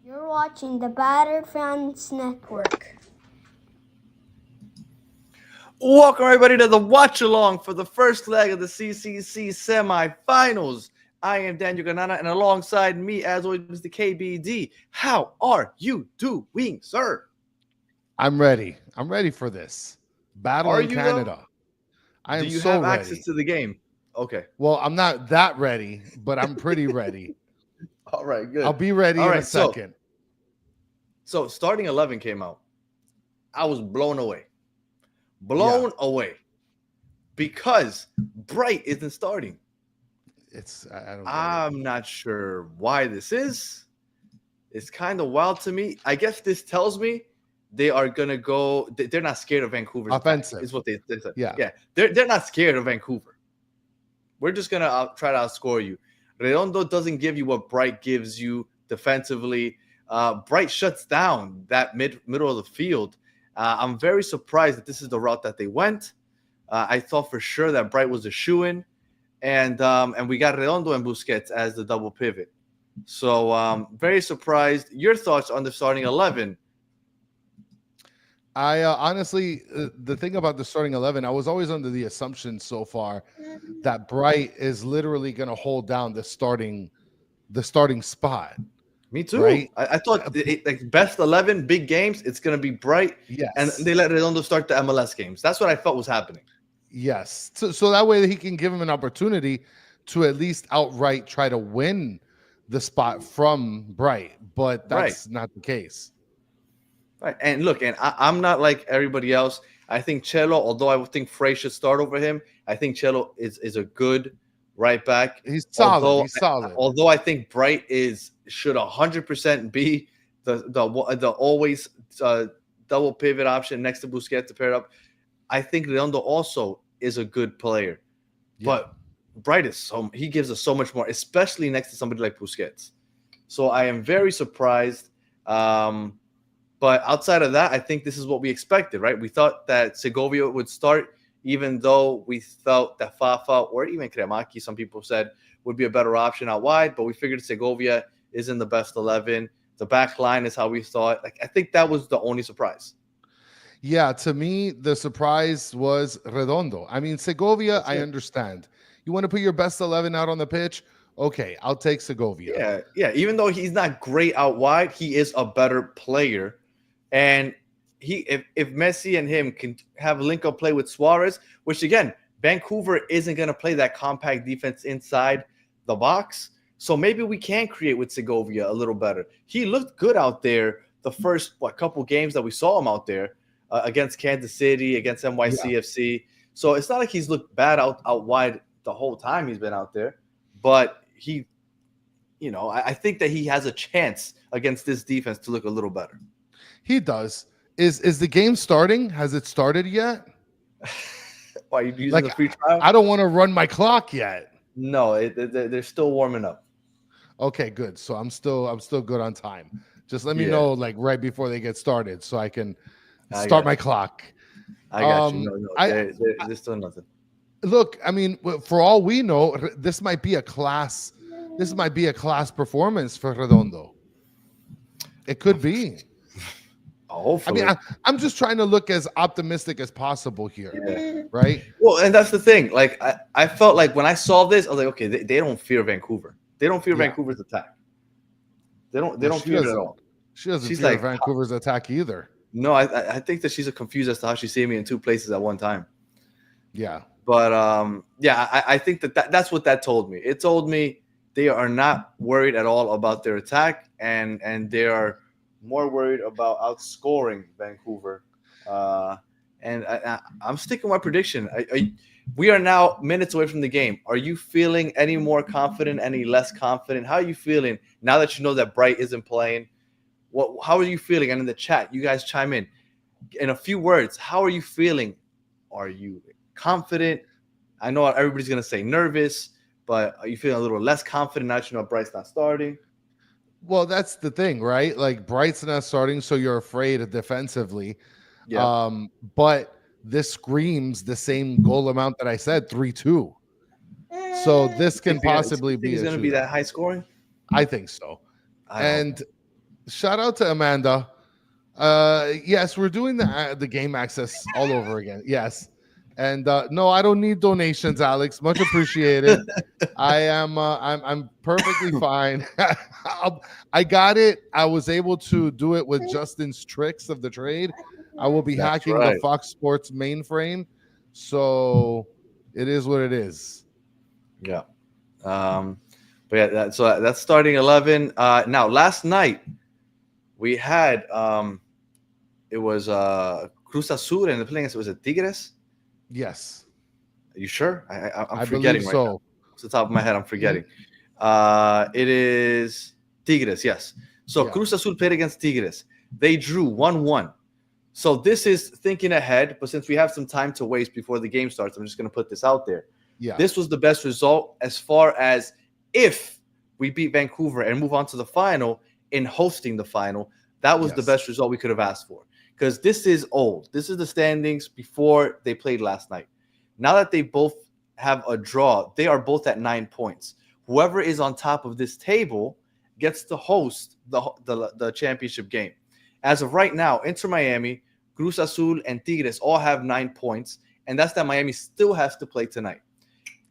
You're watching the Battered Fans Network. Welcome everybody to the watch along for the first leg of the CCC semifinals. I am Daniel Ganana, and alongside me, as always, Mr. KBD. How are you doing, sir? I'm ready. I'm ready for this battle Are in you, Canada. though? I Do am you so have ready. access to the game? Okay. Well, I'm not that ready, but I'm pretty ready. All right, good. I'll be ready All in right, a second. So starting 11 came out. I was blown away. Blown away. Because Bright isn't starting. I'm not sure why this is. It's kind of wild to me. I guess this tells me they are gonna go. They're not scared of Vancouver's offensive. Attack, is what they said. Yeah. They're not scared of Vancouver. We're just gonna try to outscore you. Redondo doesn't give you what Bright gives you defensively. Bright shuts down that middle of the field. I'm very surprised that this is the route that they went. I thought for sure that Bright was a shoo-in, and we got Redondo and Busquets as the double pivot. So very surprised. Your thoughts on the starting 11? I honestly, the thing about the starting 11, I was always under the assumption so far that Bright is literally going to hold down the starting spot. Me too. Right? I thought like best 11 big games, it's going to be Bright. Yes. And they let Redondo start the MLS games. That's what I felt was happening. Yes. So that way he can give him an opportunity to at least outright try to win the spot from Bright, but that's not the case. Right. And look, and I'm not like everybody else. I think Cello, although I would think Frey should start over him, I think Cello is a good right back. He's solid. Although I think Bright should 100% be the always double pivot option next to Busquets to pair up. I think Redondo also is a good player, but Bright he gives us so much more, especially next to somebody like Busquets. So I am very surprised. But outside of that, I think this is what we expected, right? We thought that Segovia would start, even though we felt that Fafa or even Kremaki, some people said, would be a better option out wide. But we figured Segovia is in the best 11. The back line is how we thought. Like, I think that was the only surprise. Yeah, to me, the surprise was Redondo. I mean, Segovia, I understand. You want to put your best 11 out on the pitch? Okay, I'll take Segovia. Yeah. Even though he's not great out wide, he is a better player. And if Messi and him can have link-up play with Suarez, which, again, Vancouver isn't going to play that compact defense inside the box. So maybe we can create with Segovia a little better. He looked good out there the first couple games that we saw him out there against Kansas City, against NYCFC. Yeah. So it's not like he's looked bad out wide the whole time he's been out there. But he, I think that he has a chance against this defense to look a little better. He does. Is the game starting? Has it started yet? Why, are you using the free trial? I don't want to run my clock yet. No, they're still warming up. Okay, good. So I'm still good on time. Just let me know like right before they get started so I can start my clock. I got you. No, there's still nothing. Look, I mean, for all we know, this might be a class performance for Redondo. It could be. Hopefully. I mean, I'm just trying to look as optimistic as possible here, right? Well, and that's the thing. Like, I felt like when I saw this, I was like, okay, they don't fear Vancouver. They don't fear Vancouver's attack. They don't fear it at all. She doesn't fear Vancouver's attack either. No, I think that she's confused as to how she's seeing me in two places at one time. Yeah. But I think that's what that told me. It told me they are not worried at all about their attack, and they are more worried about outscoring Vancouver. And I'm sticking with my prediction. We are now minutes away from the game. Are you feeling any more confident, any less confident? How are you feeling now that you know that Bright isn't playing? How are you feeling? And in the chat, you guys chime in a few words. How are you feeling? Are you confident? I know everybody's going to say nervous, but are you feeling a little less confident now that you know Bright's not starting? Well, that's the thing, right? Like, Bright's not starting, so you're afraid defensively. Yeah. But this screams the same goal amount that I said, 3-2. So this can possibly be. It's going to be that high scoring. I think so. And Shout out to Amanda. Yes, we're doing the game access all over again. Yes. And no, I don't need donations, Alex. Much appreciated. I'm perfectly fine. I got it. I was able to do it with Justin's tricks of the trade. I will be hacking the Fox Sports mainframe. So it is what it is. Yeah. But yeah, so that's starting 11. Now last night we had it was Cruz Azul and the playing was it Tigres? Yes. Are you sure? I'm forgetting right now. Off the top of my head, I'm forgetting. It is Tigres, yes. So Cruz Azul played against Tigres. They drew 1-1. So this is thinking ahead, but since we have some time to waste before the game starts, I'm just going to put this out there. Yeah. This was the best result as far as if we beat Vancouver and move on to the final in hosting the final. That was the best result we could have asked for. Because this is old. This is the standings before they played last night. Now that they both have a draw, they are both at 9 points. Whoever is on top of this table gets to host the championship game. As of right now, Inter Miami, Cruz Azul, and Tigres all have 9 points, and that's that Miami still has to play tonight.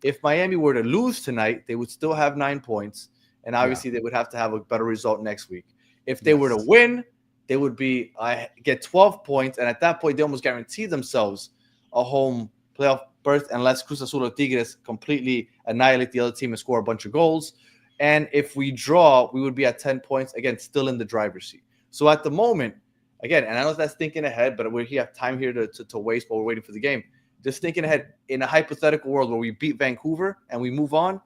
If Miami were to lose tonight, they would still have 9 points, and obviously they would have to have a better result next week. If they were to win, they would get 12 points, and at that point, they almost guarantee themselves a home playoff berth unless Cruz Azul or Tigres completely annihilate the other team and score a bunch of goals. And if we draw, we would be at 10 points, again, still in the driver's seat. So at the moment, again, and I know that's thinking ahead, but we have time here to waste while we're waiting for the game. Just thinking ahead, in a hypothetical world where we beat Vancouver and we move on,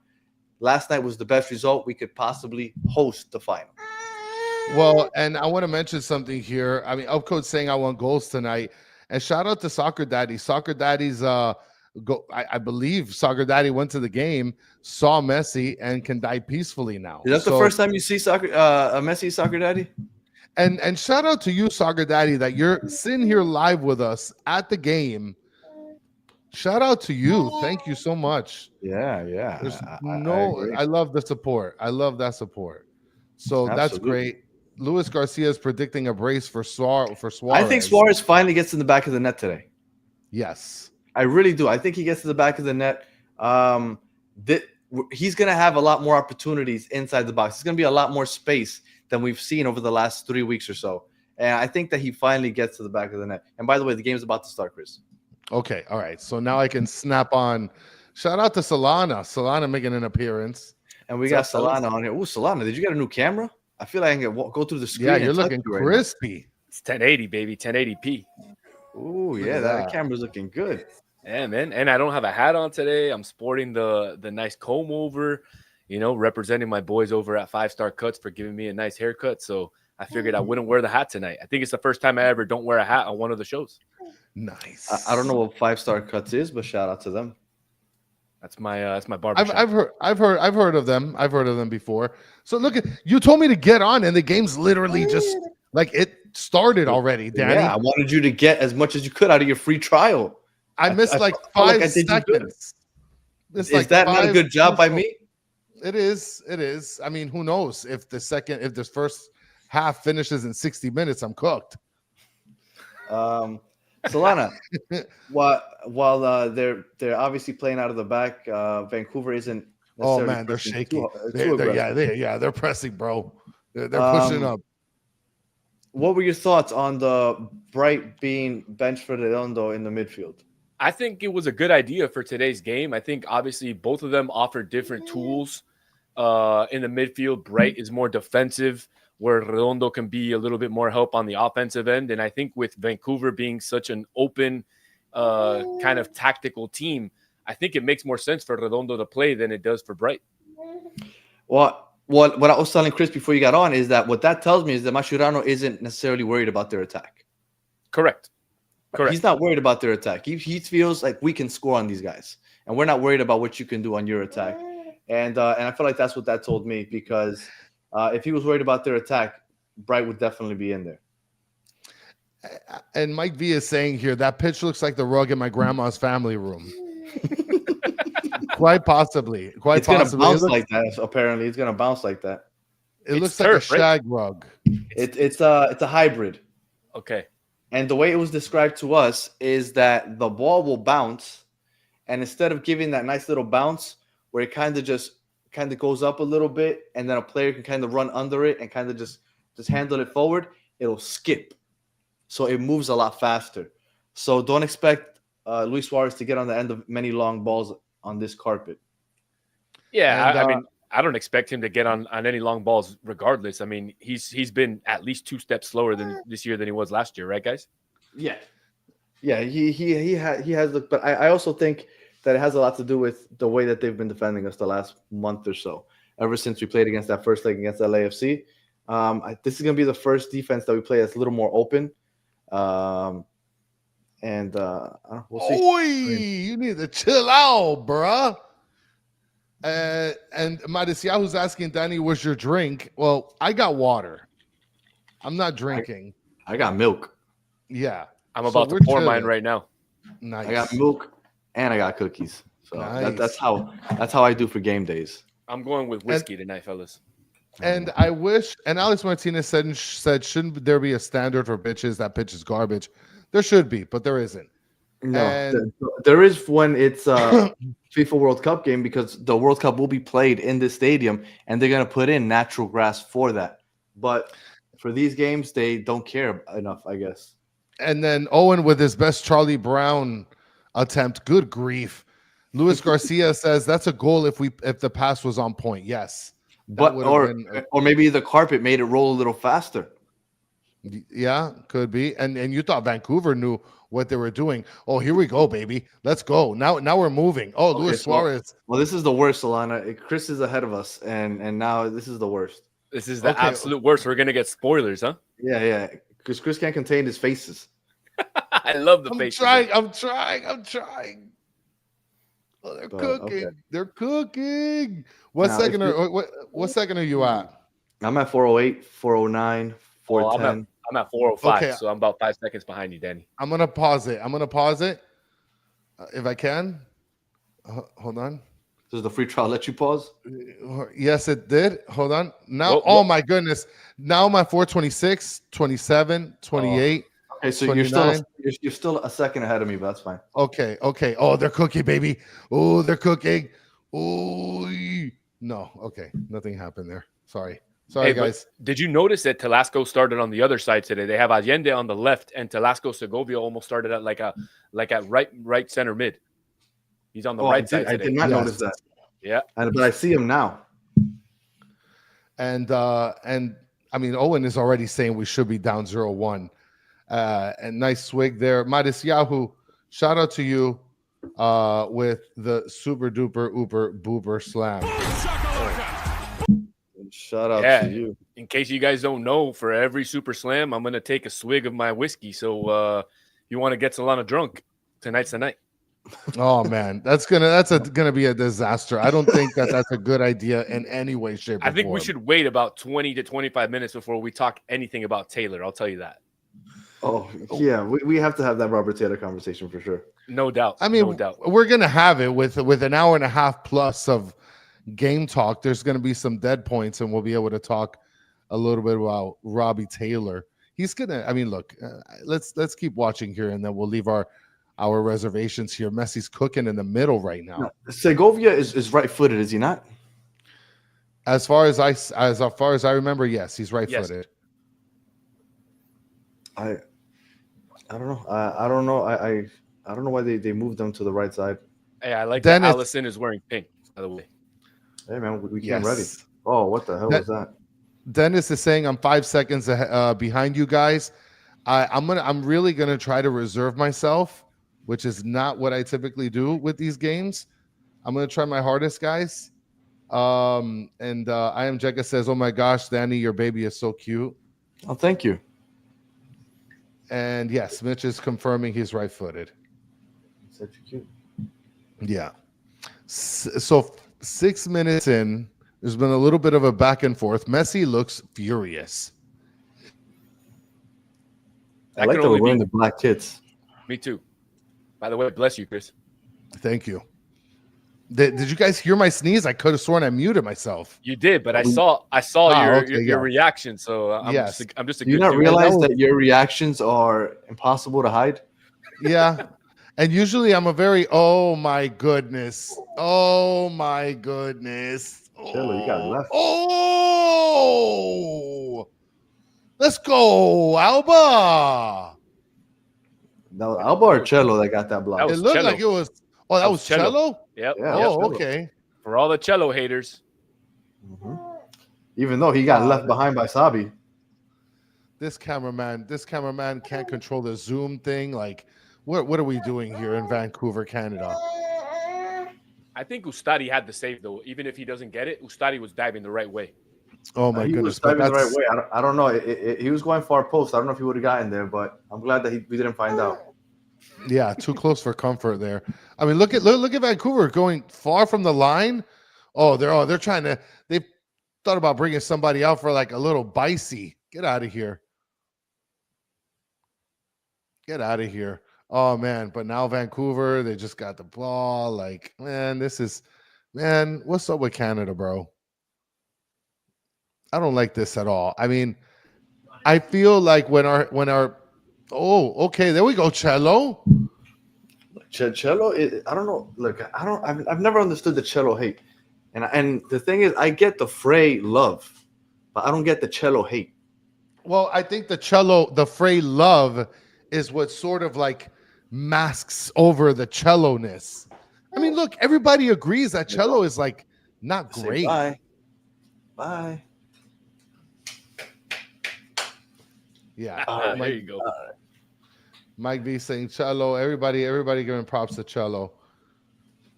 last night was the best result we could possibly host the final. Well, and I want to mention something here. I mean, Upcode's saying I want goals tonight. And shout out to Soccer Daddy. Soccer Daddy's I believe Soccer Daddy went to the game, saw Messi, and can die peacefully now. Is that the first time you see Messi, Soccer Daddy? And shout out to you, Soccer Daddy, that you're sitting here live with us at the game. Shout out to you. Thank you so much. Yeah. I love the support. I love that support. So that's great. Luis Garcia is predicting a brace for Suarez. I think Suarez finally gets in the back of the net today. Yes. I really do. I think he gets to the back of the net. He's going to have a lot more opportunities inside the box. It's going to be a lot more space than we've seen over the last 3 weeks or so. And I think that he finally gets to the back of the net. And by the way, the game's about to start, Chris. Okay. All right. So now I can snap on. Shout out to Solana. Solana making an appearance. And we got Solana on here. Ooh, Solana, did you get a new camera? I feel like I can go through the screen. Yeah, you're looking crispy. It's 1080, baby. 1080p. Ooh, yeah, that camera's looking good. Yeah, man. And I don't have a hat on today. I'm sporting the nice comb over, representing my boys over at 5 Star Cuts for giving me a nice haircut. So I figured I wouldn't wear the hat tonight. I think it's the first time I ever don't wear a hat on one of the shows. Nice. I don't know what 5 Star Cuts is, but shout out to them. That's my barbershop. I've heard of them. I've heard of them before. So look, you told me to get on, and the game's literally just like it started already, Danny. Yeah, I wanted you to get as much as you could out of your free trial. I missed like 5 seconds. Is that not a good job by me? It is. I mean, who knows if this first half finishes in 60 minutes, I'm cooked. Solana, while they're obviously playing out of the back, Vancouver isn't. Oh man, they're shaking. They're pressing, bro. They're pushing up. What were your thoughts on the Bright being benched for Redondo in the midfield? I think it was a good idea for today's game. I think obviously both of them offer different tools. In the midfield, Bright is more defensive, where Redondo can be a little bit more help on the offensive end. And I think with Vancouver being such an open kind of tactical team, I think it makes more sense for Redondo to play than it does for Bright. Well, what I was telling Chris before you got on is that what that tells me is that Mascherano isn't necessarily worried about their attack. Correct. He's not worried about their attack. He feels like we can score on these guys, and we're not worried about what you can do on your attack. And I feel like that's what that told me, because if he was worried about their attack, Bright would definitely be in there. And Mike V is saying here, that pitch looks like the rug in my grandma's family room. Quite possibly. It's going to bounce like that, apparently. It's going to bounce like that. It It's looks like a turf, right? shag rug. It's a hybrid. Okay. And the way it was described to us is that the ball will bounce, and instead of giving that nice little bounce where it kind of goes up a little bit, and then a player can kind of run under it and kind of just handle it forward, it'll skip. So it moves a lot faster. So don't expect Luis Suarez to get on the end of many long balls on this carpet. Yeah, And, I mean, I don't expect him to get on any long balls regardless. I mean, he's been at least 2 steps slower than this year than he was last year, right, guys? Yeah. Yeah, he has looked, but I also think that it has a lot to do with the way that they've been defending us the last month or so. Ever since we played against that first leg against LAFC, this is going to be the first defense that we play that's a little more open. We'll see. Oi, you need to chill out, bruh. And Madisiahu's asking Danny, "Where's your drink?" Well, I got water. I'm not drinking. I got milk. Yeah, I'm So about we're to pour chilling. mine right now. Nice. I got milk and I got cookies. So Nice. that's how I do for game days. I'm going with whiskey tonight, fellas. And I wish, and Alex Martinez said, shouldn't there be a standard for bitches that pitch is garbage? There should be, but there isn't. No, And- there is when it's a FIFA World Cup game, because the World Cup will be played in this stadium and they're going to put in natural grass for that. But for these games, they don't care enough, I guess. And then Owen with his best Charlie Brown attempt. Good grief. Luis Garcia says that's a goal if the pass was on point. Yes. But or maybe the carpet made it roll a little faster. Yeah, could be. And you thought Vancouver knew what they were doing. Oh, here we go, baby. Let's go. Now we're moving. Oh, Okay, Luis Suarez. Well, this is the worst, Solana. Chris is ahead of us, and now this is the worst. This is the absolute worst. We're gonna get spoilers, huh? Yeah. Because Chris can't contain his faces. I love the faces. I'm trying. Oh, they're cooking. Okay. They're cooking. What second are you at? I'm at 408, 409, 410. I'm at 405, Okay. so I'm about 5 seconds behind you, Danny. I'm gonna pause it. If I can. Hold on. Does the free trial let you pause? Yes, it did. Hold on. Now, oh my goodness. Now I'm at 426, 27, 28. Okay, so 29. you're still a second ahead of me, but that's fine. Okay. Oh, they're cooking, baby. Oh, they're cooking. Oh, no. Okay, nothing happened there. Sorry, guys. Did you notice that Telasco started on the other side today? They have Allende on the left, and Telasco Segovia almost started at like at right center mid. He's on the right side today. I did not notice that. Yeah, but I see him now. And I mean, Owen is already saying we should be down 0-1. And nice swig there. Midas Yahoo, shout out to you with the super duper uber boober slam. Shout out to you. In case you guys don't know, for every super slam, I'm gonna take a swig of my whiskey. So you want to get Solana drunk, tonight's the night. Oh man, that's gonna be a disaster. I don't think that's a good idea in any way, shape, or I think we form. should wait about 20 to 25 minutes before we talk anything about Taylor. I'll tell you that. Oh yeah, we have to have that Robert Taylor conversation for sure. No doubt. I mean, no doubt. We're gonna have it with an hour and a half plus of game talk. There's gonna be some dead points, and we'll be able to talk a little bit about Robbie Taylor. He's gonna. I mean, look, let's keep watching here, and then we'll leave our reservations here. Messi's cooking in the middle right now. No, Segovia is right-footed, is he not? As far as I remember, yes, he's right-footed. Yes. I don't know. I don't know. I don't know why they moved them to the right side. Hey, I like that Allison is wearing pink, by the way. Hey man, we came ready. Oh, what the hell was that? Dennis is saying I'm 5 seconds behind you guys. I'm really gonna try to reserve myself, which is not what I typically do with these games. I'm gonna try my hardest, guys. I am Jekka says, "Oh my gosh, Danny, your baby is so cute." Oh, thank you. And yes, Mitch is confirming he's right-footed. Such a cute. Yeah. So 6 minutes in, there's been a little bit of a back and forth. Messi looks furious. I like that we're wearing the black kits. Me too. By the way, bless you, Chris. Thank you. Did you guys hear my sneeze? I could have sworn I muted myself. You did, but I saw your reaction. So I'm Yes. just a Do you good not dude. realize that your reactions are impossible to hide? Yeah. And usually I'm a very, oh my goodness. Oh my goodness. Cello, you got left. Oh, let's go, Alba. No, Alba or Cello that got that block. That It was looked Cello. like it was. Oh, that was Cello? Yep. Yeah, Oh, Cello. okay. For all the Cello haters. Mm-hmm. Even though he got left behind by Sabi. This cameraman can't control the zoom thing. Like, what are we doing here in Vancouver, Canada? I think Ustadi had the save, though. Even if he doesn't get it, Ustadi was diving the right way. Oh my He goodness! was diving the right way. I don't know. He was going far post. I don't know if he would have gotten there, but I'm glad that we didn't find out. Yeah, too close for comfort there. I mean, look at Vancouver going far from the line. Oh, they're trying to. They thought about bringing somebody out for like a little bicey. Get out of here. Get out of here. Oh man, but now Vancouver, they just got the ball. Like, man, what's up with Canada, bro? I don't like this at all. I mean, I feel like when our oh, okay, there we go, Cello. Cello, I don't know. Look, I've never understood the Cello hate, and the thing is, I get the Frey love, but I don't get the Cello hate. Well, I think the Frey love is what sort of like masks over the Cello-ness. I mean, look, everybody agrees that Cello is like not great. Bye. Yeah. There you go. Mike V saying Cello. Everybody giving props to Cello.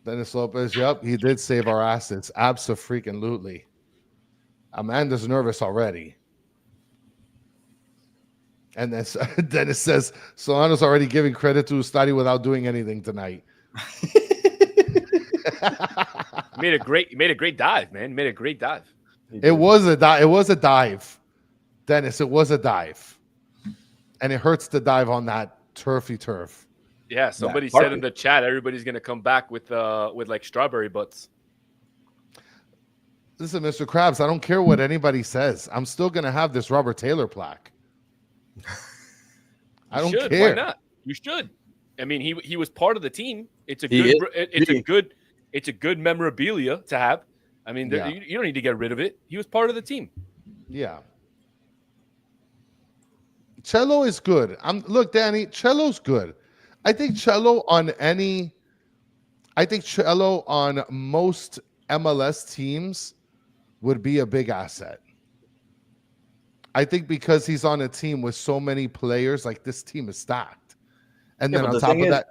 Dennis Lopez, yep, he did save our assets. Abso-freaking-lutely. Amanda's nervous already. And then Dennis says Solano's already giving credit to Ustadi without doing anything tonight. Made a great dive, man. Made a great dive. It was a dive. Dennis, it was a dive. And it hurts to dive on that turfy turf. Yeah, somebody said in the chat everybody's gonna come back with like strawberry butts. Listen, Mr. Krabs, I don't care what anybody says. I'm still gonna have this Robert Taylor plaque. I don't care. Why not? You should. I mean, he was part of the team. It's a good memorabilia to have. I mean, you don't need to get rid of it. He was part of the team. Yeah. Cello is good. Look, Danny, Cello's good. I think Cello on most MLS teams would be a big asset. I think because he's on a team with so many players, like this team is stacked. And then on top of that,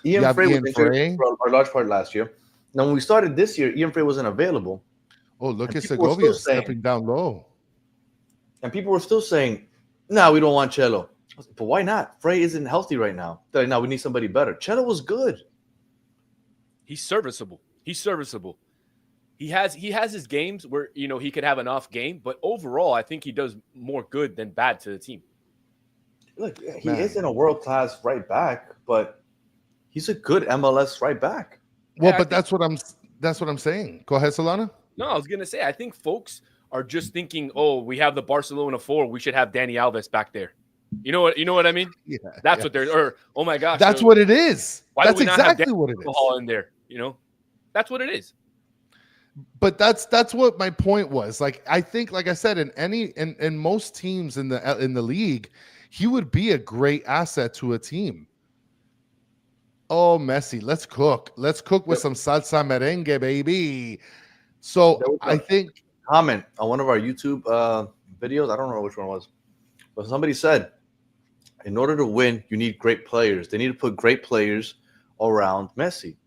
Ian Frey was injured for a large part last year. Now, when we started this year, Ian Frey wasn't available. Oh, look at Segovia stepping down low. And people were still saying, no, we don't want Cello. But why not? Frey isn't healthy right now. Now we need somebody better. Cello was good. He's serviceable. He has his games where he could have an off game, but overall, I think he does more good than bad to the team. Look, he isn't a world-class right back, but he's a good MLS right back. Well, but that's what I'm saying. Go ahead, Solana. No, I was gonna say I think folks are just thinking, oh, we have the Barcelona 4, we should have Dani Alves back there. You know what I mean? Yeah. That's what they're. Or oh my gosh, that's what it is. That's exactly what it is. Hall in there, that's what it is. But that's what my point was. Like I think, like I said, in most teams in the league, he would be a great asset to a team. Oh, Messi, let's cook. Let's cook with some salsa merengue, baby. So I think comment on one of our YouTube videos. I don't know which one it was, but somebody said, in order to win, you need great players. They need to put great players around Messi.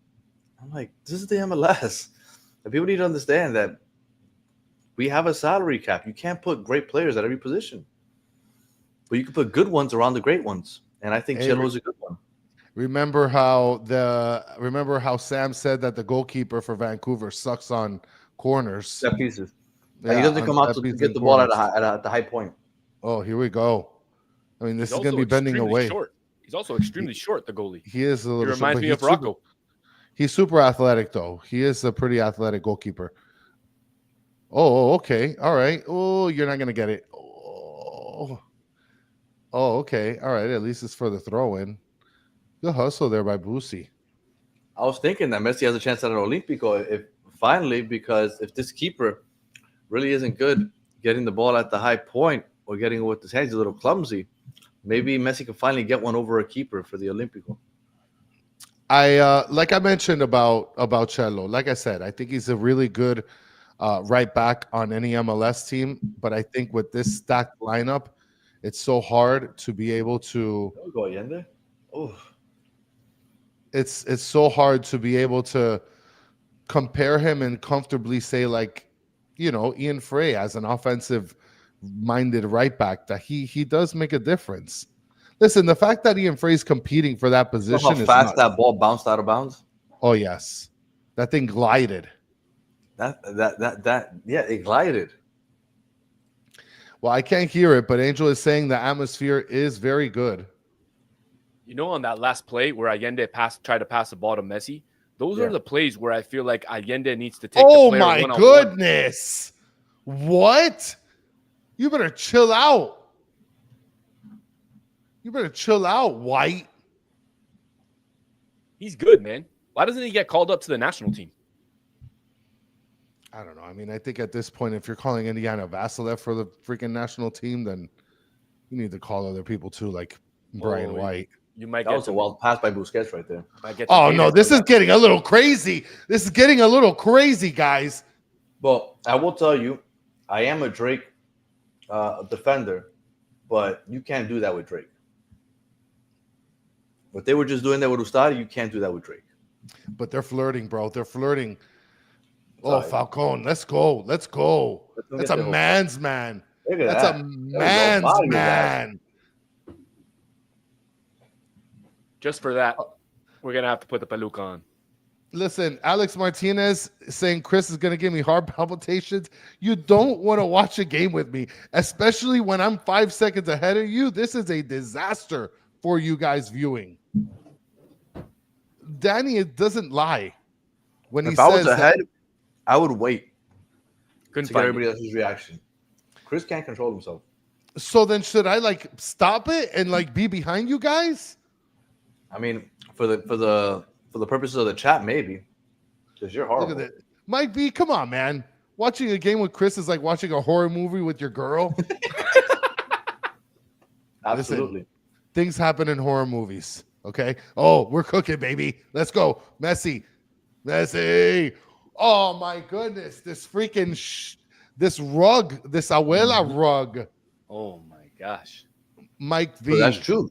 I'm like, this is the MLS. And people need to understand that we have a salary cap. You can't put great players at every position, but you can put good ones around the great ones. And I think Cello is a good one. Remember how Sam said that the goalkeeper for Vancouver sucks on corners. Set pieces. Yeah, he doesn't come out to get the ball at the high point. Oh, here we go. I mean, this is going to be bending away. Short. He's also extremely short, the goalie. He is a little. He reminds me of Rocco. He's super athletic, though. He is a pretty athletic goalkeeper. Oh, okay. All right. Oh, you're not going to get it. Oh, okay. All right. At least it's for the throw-in. Good hustle there by Boosie. I was thinking that Messi has a chance at an Olympico because if this keeper really isn't good getting the ball at the high point or getting it with his hands, he's a little clumsy. Maybe Messi can finally get one over a keeper for the Olympico. Like I mentioned about Cello. Like I said, I think he's a really good right back on any MLS team. But I think with this stacked lineup, it's so hard to be able to. Go Allende. Oh. It's so hard to be able to compare him and comfortably say, like, Ian Frey as an offensive minded right back, that he does make a difference. Listen, the fact that Ian Frey's competing for that position How fast that ball bounced out of bounds. Oh yes, that thing glided. It glided. Well, I can't hear it, but Angel is saying the atmosphere is very good. On that last play where Allende tried to pass the ball to Messi, those are the plays where I feel like Allende needs to take the player my one-on-one. Goodness. What? You better chill out. White. He's good, man. Why doesn't he get called up to the national team? I don't know. I mean, I think at this point, if you're calling Indiana Vasilev for the freaking national team, then you need to call other people too, like Brian White. You might that was a wild pass by Busquets right there. Oh, no, this is getting a little crazy. Guys. Well, I will tell you, I am a Drake defender, but you can't do that with Drake. What they were just doing that with Ustadi, you can't do that with Drake. But they're flirting, bro. They're flirting. Oh, Falcone, let's go. That's a man's man. That's a man's man. Just for that, we're going to have to put the peluca on. Listen, Alex Martinez saying Chris is going to give me heart palpitations. You don't want to watch a game with me, especially when I'm 5 seconds ahead of you. This is a disaster for you guys viewing. Danny doesn't lie when he says if I was ahead, I would wait to get everybody else's reaction. Chris can't control himself. So then should I stop it and be behind you guys? I mean, for the purposes of the chat, maybe, because you're horrible. Look at it, Mike B. Come on, man. Watching a game with Chris is like watching a horror movie with your girl. Absolutely. Listen, things happen in horror movies. Okay. Oh, we're cooking, baby. Let's go, Messi. Oh my goodness, this freaking this rug, this abuela rug. Oh my gosh, Mike V. But that's true.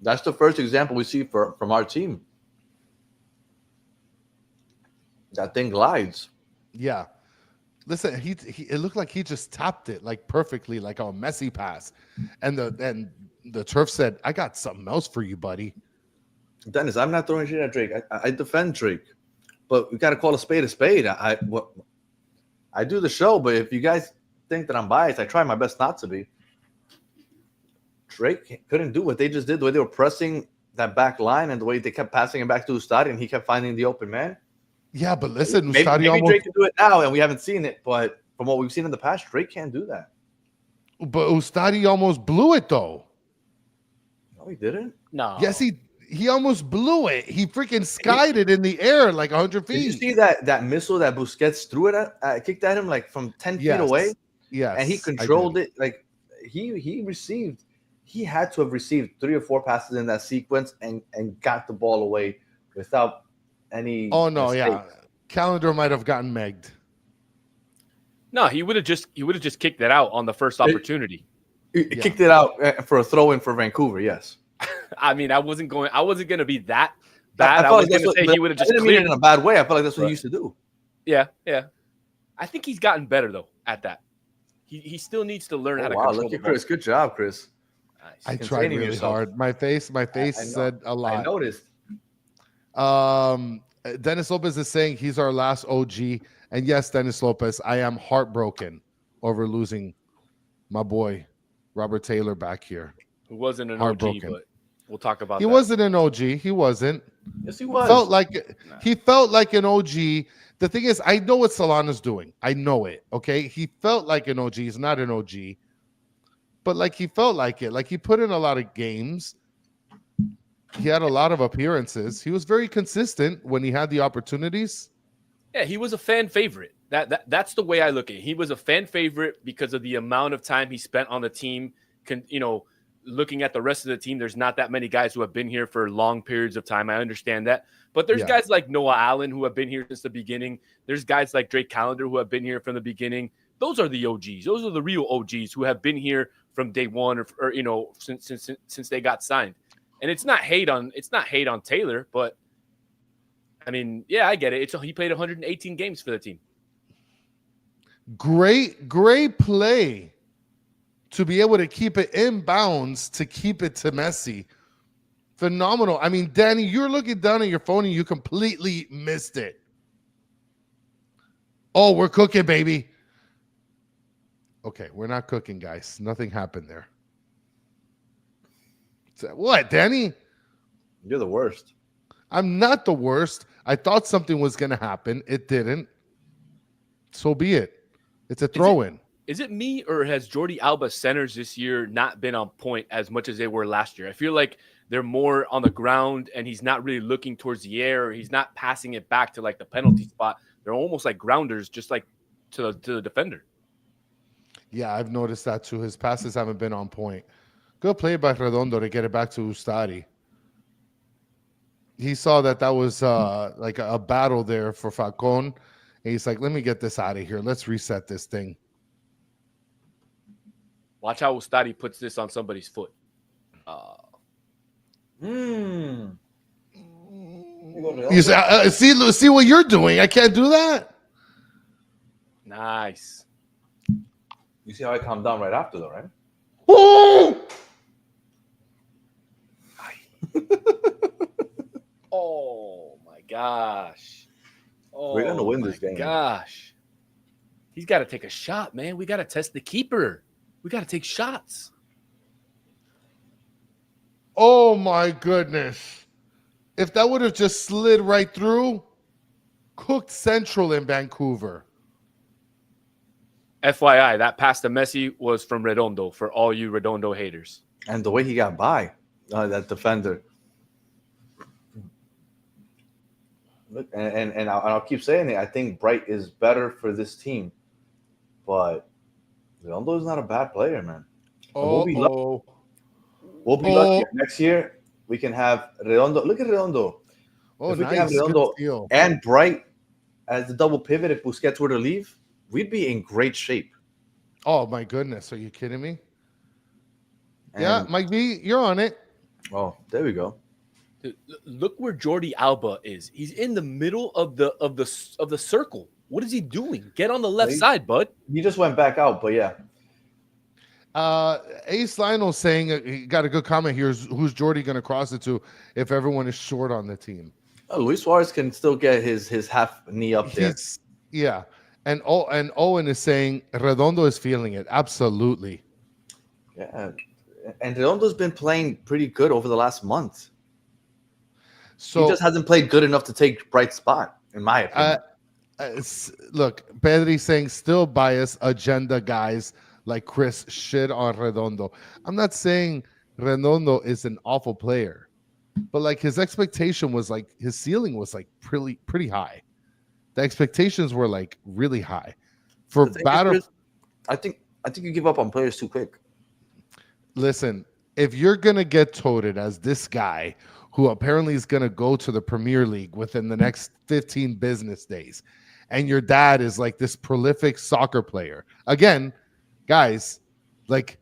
That's the first example we see from our team. That thing glides. Yeah. Listen, it looked like he just tapped it perfectly, like a Messi pass. And the turf said, I got something else for you, buddy. Dennis, I'm not throwing shit at Drake. I defend Drake. But we got to call a spade a spade. I do the show, but if you guys think that I'm biased, I try my best not to be. Drake couldn't do what they just did, the way they were pressing that back line and the way they kept passing it back to Ustadi and he kept finding the open man. Yeah, but listen, maybe Drake can do it now and we haven't seen it, but from what we've seen in the past, Drake can't do that. But Ustadi almost blew it, though. No, he didn't. No. Yes, he almost blew it. He freaking skied it in the air 100 feet. Did you see that missile that Busquets threw it kicked at him from 10 feet away? Yes. And he controlled it. He had to have received 3 or 4 passes in that sequence and got the ball away without any. Oh no, mistake. yeah. Calendar might have gotten megged. No, he would have just kicked it out on the first opportunity. He kicked it out for a throw in for Vancouver. Yes. I mean, I wasn't going to be that bad. I was going to say he would have just cleared cleared it in a bad way. I feel like that's what he used to do. Yeah. I think he's gotten better though at that. He still needs to learn how to control look the at Chris. ball. Good job, Chris. Nice. I tried really hard. My face said a lot. I noticed. Dennis Lopez is saying he's our last OG. And yes, Dennis Lopez, I am heartbroken over losing my boy Robert Taylor back here. Who wasn't an OG, but We'll talk about He that. wasn't an OG. He wasn't. Yes, he was. He felt like an OG. The thing is, I know what Solana's doing. I know it. Okay, he felt like an OG. He's not an OG, but like he felt like it. Like he put in a lot of games. He had a lot of appearances. He was very consistent when he had the opportunities. Yeah, he was a fan favorite. That's the way I look at it. He was a fan favorite because of the amount of time he spent on the team. Looking at the rest of the team, there's not that many guys who have been here for long periods of time. I understand that. But there's guys like Noah Allen who have been here since the beginning. There's guys like Drake Callender who have been here from the beginning. Those are the OGs. Those are the real OGs who have been here from day one or since they got signed. And it's not hate on Taylor, but I mean, yeah, I get it. He played 118 games for the team. Great play to be able to keep it in bounds, to keep it to Messi. Phenomenal. I mean, Danny, you're looking down at your phone and you completely missed it. Oh, we're cooking, baby. Okay, we're not cooking, guys. Nothing happened there. What, Danny? You're the worst. I'm not the worst. I thought something was going to happen. It didn't. So be it. It's a throw-in. Is it me, or has Jordi Alba's centers this year not been on point as much as they were last year? I feel like they're more on the ground, and he's not really looking towards the air, or he's not passing it back to like the penalty spot. They're almost like grounders, just like to the defender. Yeah, I've noticed that too. His passes haven't been on point. Good play by Redondo to get it back to Ustari. He saw that was like a battle there for Falcon. And he's like, let me get this out of here. Let's reset this thing. Watch how Ustari puts this on somebody's foot. You say, see what you're doing. I can't do that. Nice. You see how I calmed down right after, though, right? Oh! Oh my gosh. Oh, we're gonna win this game. Gosh. He's got to take a shot, man. We got to test the keeper. We got to take shots. Oh my goodness. If that would have just slid right through, cooked Central in Vancouver. FYI, that pass to Messi was from Redondo for all you Redondo haters. And the way he got by that defender. Look, and I'll keep saying it. I think Bright is better for this team, but Redondo is not a bad player, man. We'll be lucky. Next year we can have Redondo. Look at Redondo. Oh, if we nice. can have Redondo and Bright as the double pivot, if Busquets were to leave, we'd be in great shape. Oh my goodness, are you kidding me? Yeah, Mike B, you're on it. Oh, there we go. Look where Jordi Alba is. He's in the middle of the circle. What is he doing? Get on the left side, bud. He just went back out, but yeah. Ace Lionel saying he got a good comment here. Who's Jordi going to cross it to if everyone is short on the team? Luis Suarez can still get his half knee up there. Yeah. And Owen is saying Redondo is feeling it. Absolutely. Yeah. And Redondo's been playing pretty good over the last month. So he just hasn't played good enough to take Bright's spot, in my opinion. Look, Pedri saying still bias agenda guys like Chris shit on Redondo. I'm not saying Redondo is an awful player, but like his expectation was like his ceiling was like pretty high. The expectations were like really high for battle. I think you give up on players too quick. Listen, if you're gonna get toted as this guy who apparently is gonna go to the Premier League within the next 15 business days, and your dad is like this prolific soccer player, again, guys, like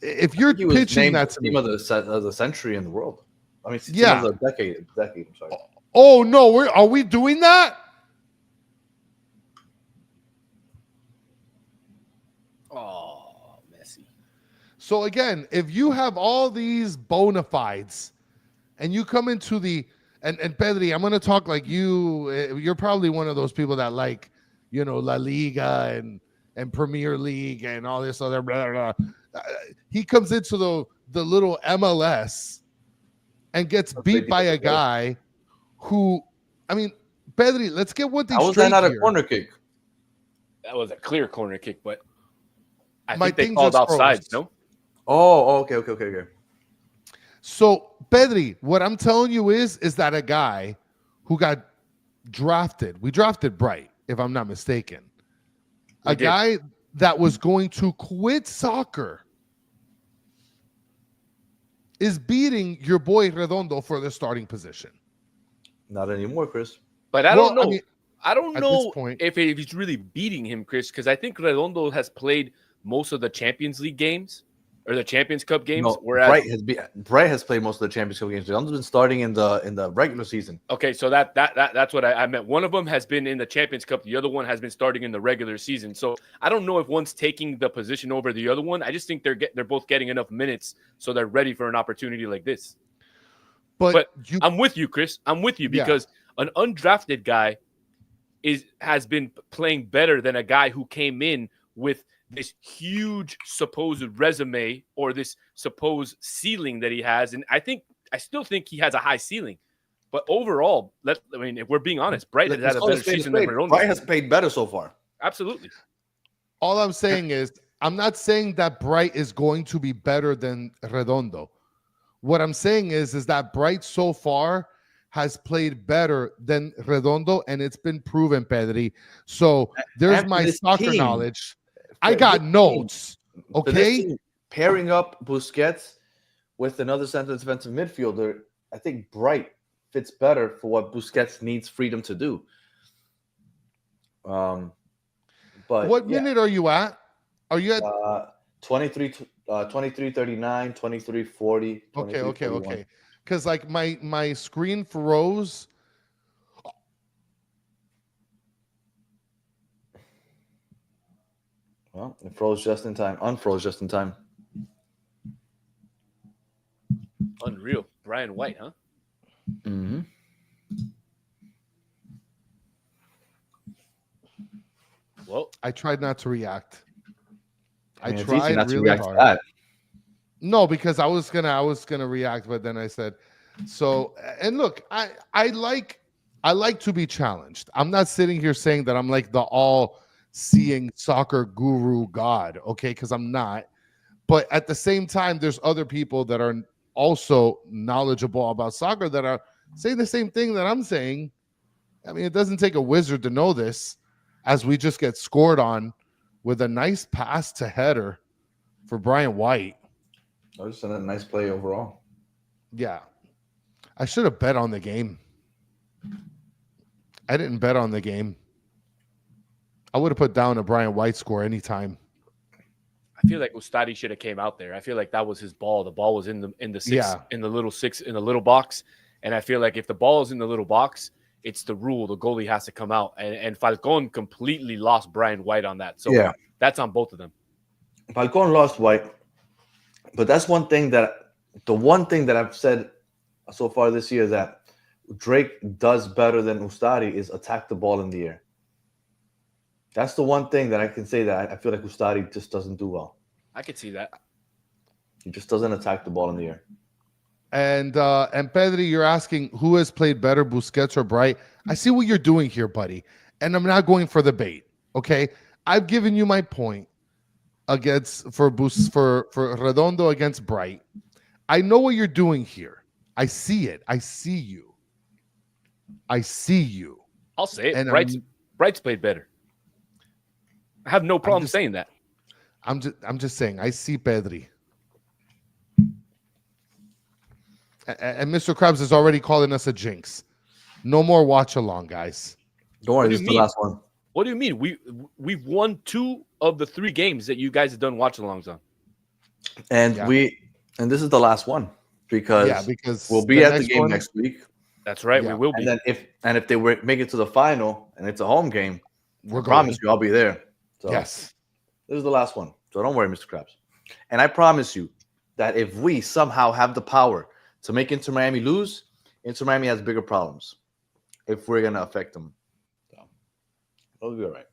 if you're pitching that to team of the century in the world, I mean, team of the decade. I'm sorry. Oh no, are we doing that? Oh, Messi. So again, if you have all these bona fides and you come into and Pedri, I'm going to talk like you're probably one of those people that like, La Liga and Premier League and all this other blah, blah, blah. He comes into the little MLS and gets beat by a guy who, I mean, Pedri, let's get one thing How was straight that not here. a corner kick? That was a clear corner kick, but I My think they thing called just outside, froze. no? Oh, okay. So, Pedri, what I'm telling you is that a guy who got drafted, we drafted Bright, if I'm not mistaken, We did. guy that was going to quit soccer is beating your boy Redondo for the starting position. Not anymore, Chris. But I Well, don't know. I mean, I don't at know this point- if he's really beating him, Chris, because I think Redondo has played most of the Champions League games or the Champions Cup games. No, Whereas Bright has played most of the Champions Cup games. Redondo's been starting in the regular season. okay, so that's what I meant. One of them has been in the Champions Cup. The other one has been starting in the regular season. So I don't know if one's taking the position over the other one. I just think they're both getting enough minutes so they're ready for an opportunity like this. But I'm with you, Chris. I'm with you because an undrafted guy has been playing better than a guy who came in with this huge supposed resume or this supposed ceiling that he has. And I still think he has a high ceiling. But overall, if we're being honest, Bright has had a better season than Redondo. Bright has played better so far. Absolutely. All I'm saying is, I'm not saying that Bright is going to be better than Redondo. What I'm saying is that Bright so far has played better than Redondo, and it's been proven, Pedri. So there's And my this soccer team- knowledge. I got notes. For this Okay. team, pairing up Busquets with another central defensive midfielder, I think Bright fits better for what Busquets needs freedom to do. But What minute are you at? Are you at 23:39, 23:40. okay. Because like my screen froze. Well, it froze just in time. Unfroze just in time. Unreal. Brian White, huh? Mm-hmm. Well, I tried not to react. I mean, it's easy tried not to really react to hard. that. No, because I was gonna react, but then I said, so. And look, I like to be challenged. I'm not sitting here saying that I'm like the all-seeing soccer guru god, okay? Because I'm not. But at the same time, there's other people that are also knowledgeable about soccer that are saying the same thing that I'm saying. I mean, it doesn't take a wizard to know this, as we just get scored on with a nice pass to header for Brian White. That was a nice play overall. Yeah. I should have bet on the game. I didn't bet on the game. I would have put down a Brian White score anytime. I feel like Ustadi should have came out there. I feel like that was his ball. The ball was in the six, in the little box. And I feel like if the ball is in the little box, it's the rule. The goalie has to come out. And Falcon completely lost Brian White on that. So that's on both of them. Falcon lost White. But that's the one thing that I've said so far this year that Drake does better than Ustadi is attack the ball in the air. That's the one thing that I can say that I feel like Ustadi just doesn't do well. I could see that. He just doesn't attack the ball in the air. And Pedri, you're asking who has played better, Busquets or Bright? I see what you're doing here, buddy. And I'm not going for the bait. Okay. I've given you my point for Redondo against Bright. I know what you're doing here. I see it. I see you. I'll say it. And Bright's played better. I have no problem saying that. I'm just saying, I see Pedri. And Mr. Krabs is already calling us a jinx. No more watch along, guys. Don't worry, this is the last one. What do you mean? We've won 2 of the 3 games that you guys have done watch alongs on. And this is the last one because we'll be at the game next week. That's right, we will be. And then if they make it to the final and it's a home game, I promise you I'll be there. So yes. This is the last one. So don't worry, Mr. Krabs. And I promise you that if we somehow have the power to make Inter Miami lose, Inter Miami has bigger problems if we're going to affect them. So it'll be all right.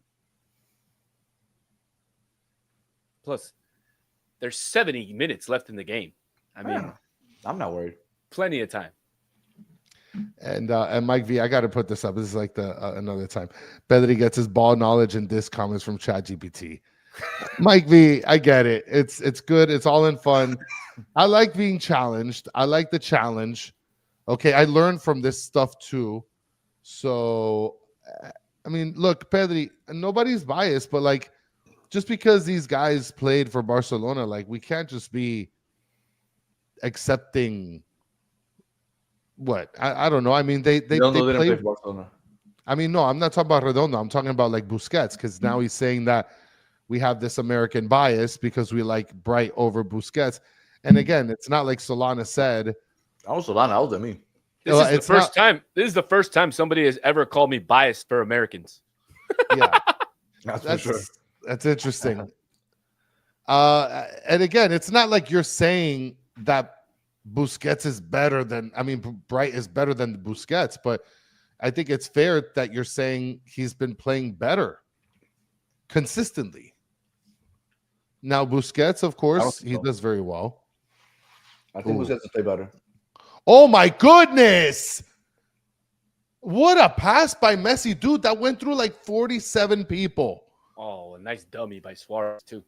Plus, there's 70 minutes left in the game. I mean, I'm not worried. Plenty of time. And Mike V, I got to put this up. This is like the another time. Pedri gets his ball knowledge and disc comments from ChatGPT. Mike V, I get it. It's good. It's all in fun. I like being challenged. I like the challenge. Okay, I learned from this stuff too. So, I mean, look, Pedri, nobody's biased, but like, just because these guys played for Barcelona, like, we can't just be accepting. What I don't know. I mean, they didn't play play for Barcelona. I mean, no, I'm not talking about Redondo. I'm talking about like Busquets, because now he's saying that we have this American bias because we like Bright over Busquets. And again, it's not like Solana said. I was Solana. I was me. This is the first time somebody has ever called me biased for Americans. Yeah, that's for sure. That's interesting. And again, it's not like you're saying that Busquets is better than, I mean, Bright is better than Busquets, but I think it's fair that you're saying he's been playing better consistently. Now, Busquets, of course, he does very well. I think Busquets play better. Oh my goodness! What a pass by Messi, dude! That went through like 47 people. Oh, a nice dummy by Suarez too.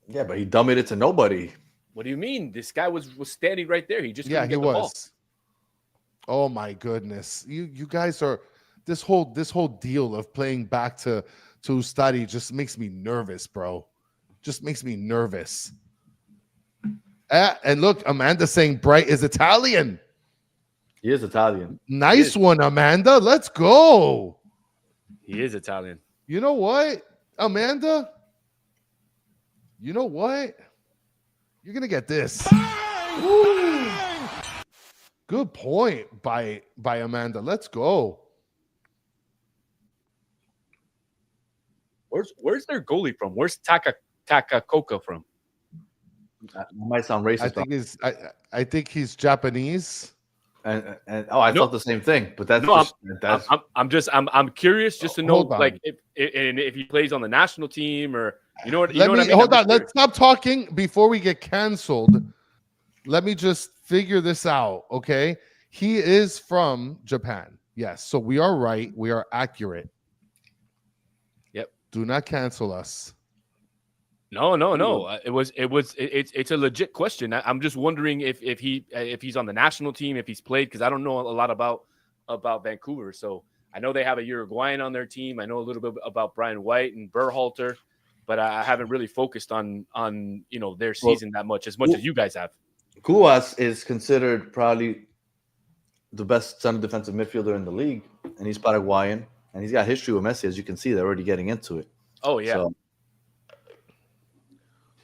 Yeah, but he dummied it to nobody. What do you mean? This guy was standing right there. He just he get the was. Ball. Oh my goodness! You guys are this whole deal of playing back to Ustadi just makes me nervous, bro. Just makes me nervous. And look, Amanda saying Bright is Italian. He is Italian. Nice one, Amanda. Let's go. He is Italian. You know what, Amanda? You know what? You're gonna get this. Ooh. Good point by Amanda. Let's go. Where's their goalie from? Where's Takakoka from? That might sound racist. I think he's Japanese. And I thought the same thing, but that's I'm curious just to know, like, if he plays on the national team, or what I mean. Hold on, let's stop talking before we get canceled. Let me just figure this out, okay? He is from Japan, yes. So we are right. We are accurate. Yep. Do not cancel us. No. It's a legit question. I'm just wondering if he's on the national team, if he's played, because I don't know a lot about Vancouver. So I know they have a Uruguayan on their team. I know a little bit about Brian White and Berhalter, but I haven't really focused on their season that much as you guys have. Cuevas is considered probably the best center defensive midfielder in the league, and he's Paraguayan, and he's got history with Messi, as you can see. They're already getting into it. Oh yeah. So,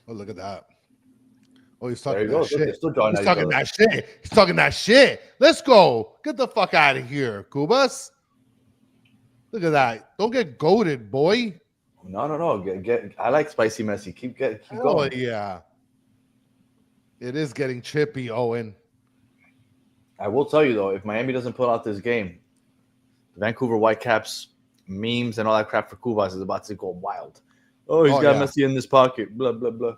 oh, look at that. Oh, he's talking that shit. He's talking that shit. Let's go. Get the fuck out of here, Cubas. Look at that. Don't get goated, boy. No. Get. I like spicy Messi. Keep going. Oh, yeah. It is getting chippy, Owen. I will tell you, though, if Miami doesn't pull out this game, the Vancouver Whitecaps memes and all that crap for Cubas is about to go wild. Oh, he's got Messi in this pocket. Blah, blah, blah.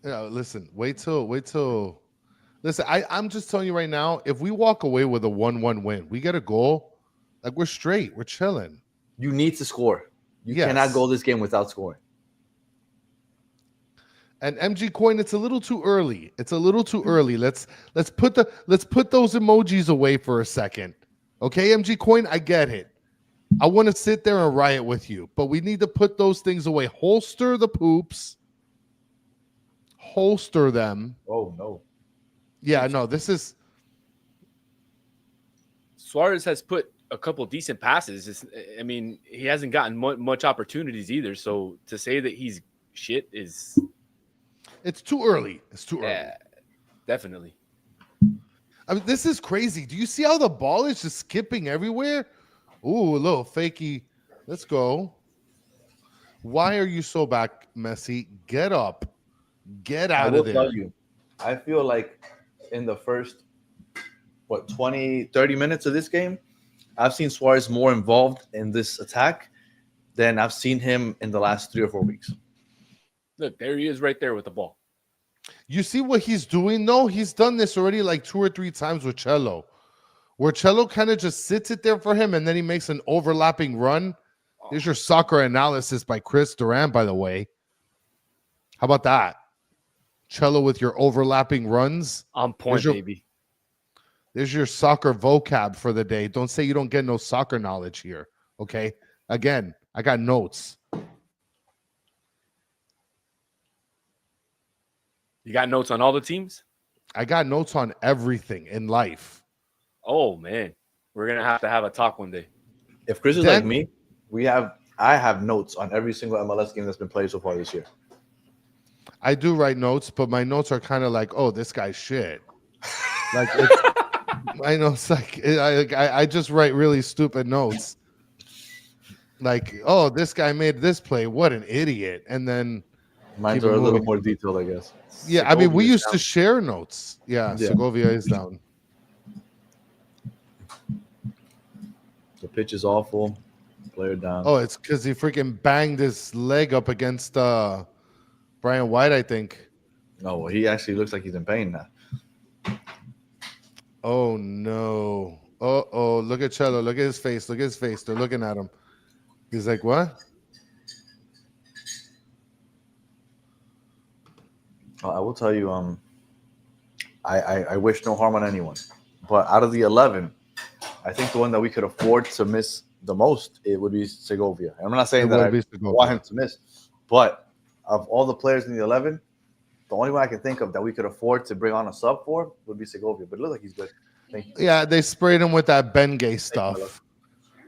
Yeah, listen. Wait till. Listen, I'm just telling you right now, if we walk away with a 1-1 win, we get a goal, like, we're straight. We're chilling. You need to score. You cannot go this game without scoring. And MG Coin, it's a little too early. Let's put those emojis away for a second. Okay, MG Coin, I get it. I want to sit there and riot with you, but we need to put those things away. Holster the poops. Holster them. Oh, no. Yeah, no, this is... Suarez has put a couple decent passes. I mean, he hasn't gotten much opportunities either, so to say that he's shit is... It's too early. Yeah, definitely. I mean, this is crazy. Do you see how the ball is just skipping everywhere? Ooh, a little fakey. Let's go. Why are you so back, Messi? Get up. Get out of there. I will tell you, I feel like in the first, 20, 30 minutes of this game, I've seen Suarez more involved in this attack than I've seen him in the last 3 or 4 weeks. Look, there he is right there with the ball. You see what he's doing? No, he's done this already like 2 or 3 times with Cello, where Cello kind of just sits it there for him, and then he makes an overlapping run. Here's your soccer analysis by Chris Durant, by the way. How about that? Cello with your overlapping runs. On point, baby. There's your soccer vocab for the day. Don't say you don't get no soccer knowledge here, okay? Again, I got notes. You got notes on all the teams? I got notes on everything in life. Oh, man. We're going to have a talk one day. If Chris is like me, I have notes on every single MLS game that's been played so far this year. I do write notes, but my notes are kind of like, oh, this guy's shit. Like, I know it's like I just write really stupid notes. Like, oh, this guy made this play. What an idiot. And then mine are a little more detailed, I guess. Yeah, Segovia, I mean, we used to share notes. Yeah, Segovia is down. The pitch is awful. Player down. Oh, it's because he freaking banged his leg up against Brian White, I think. No, well, he actually looks like he's in pain now. Oh, no. Uh-oh, look at Cello. Look at his face. Look at his face. They're looking at him. He's like, what? I will tell you, I wish no harm on anyone. But out of the 11, I think the one that we could afford to miss the most, it would be Segovia. And I'm not saying that I want him to miss. But of all the players in the 11, the only one I can think of that we could afford to bring on a sub for would be Segovia. But it looks like he's good. Thank you. Yeah, they sprayed him with that Bengay stuff.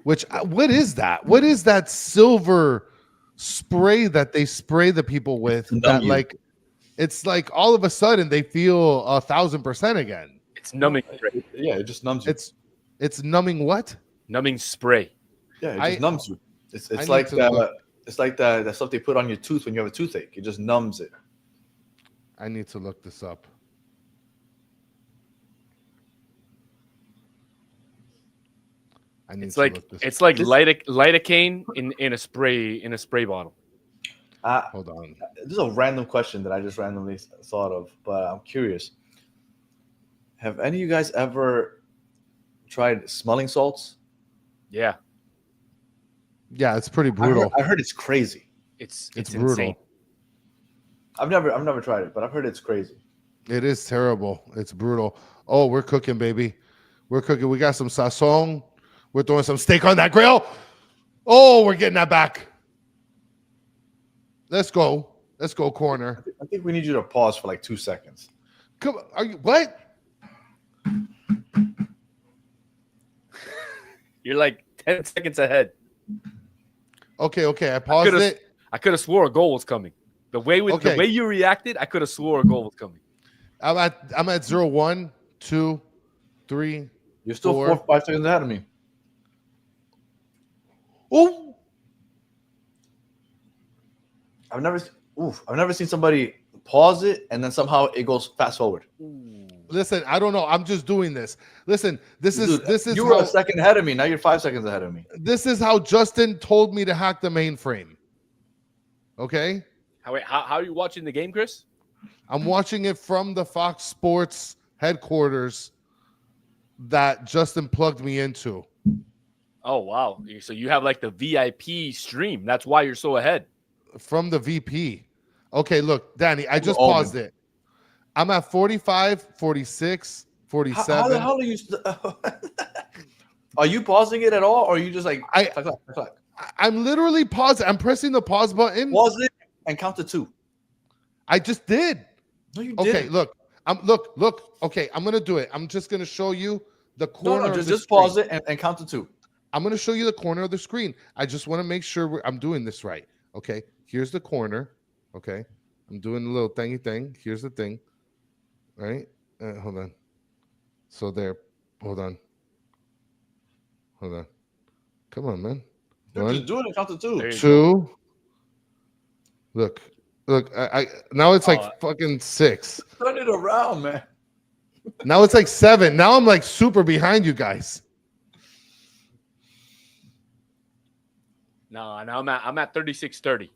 Which, what is that? What is that silver spray that they spray the people with? That like, it's like all of a sudden they feel 1,000% again. It's numbing spray. Yeah, it just numbs you. It's numbing what? Numbing spray. Yeah, it just numbs you. It's like that stuff they put on your tooth when you have a toothache. It just numbs it. I need to look this up. It's like lidocaine in a spray bottle. Hold on. This is a random question that I just randomly thought of, but I'm curious. Have any of you guys ever tried smelling salts? Yeah. Yeah, it's pretty brutal. I heard it's crazy. It's brutal. Insane. I've never tried it, but I've heard it's crazy. It is terrible. It's brutal. Oh, we're cooking, baby. We're cooking. We got some sazon. We're throwing some steak on that grill. Oh, we're getting that back. Let's go. Let's go, corner. I think we need you to pause for like 2 seconds. Come on. Are you what? You're like 10 seconds ahead. Okay. I paused it. I could have swore a goal was coming. The way you reacted, I could have swore a goal was coming. I'm at 0, 1, 2, 3. You're still 4 or 5 seconds ahead of me. Oh, I've never seen somebody pause it and then somehow it goes fast forward. Listen, I don't know. I'm just doing this. Listen, this is you were a second ahead of me. Now you're 5 seconds ahead of me. This is how Justin told me to hack the mainframe. Okay? How are you watching the game, Chris? I'm watching it from the Fox Sports headquarters that Justin plugged me into. Oh, wow. So you have like the VIP stream. That's why you're so ahead. From the VP. Okay, look, Danny, I just paused it. I'm at 45, 46, 47. How the hell are you? Are you pausing it at all? Or are you just like, I'm literally pausing. I'm pressing the pause button. Pause it and count to 2. I just did. No, you didn't. Okay, look. Look. Okay, I'm going to do it. I'm just going to show you the corner. No, just pause it and count to 2. I'm going to show you the corner of the screen. I just want to make sure I'm doing this right. Okay, here's the corner. Okay, I'm doing a little thingy thing. Here's the thing. All right, hold on. So there. Hold on. Come on, man. Just do it and count to 2. 2. Look. I now it's like fucking 6. Turn it around, man. Now it's like 7. Now I'm like super behind you guys. No, I'm at 36:30.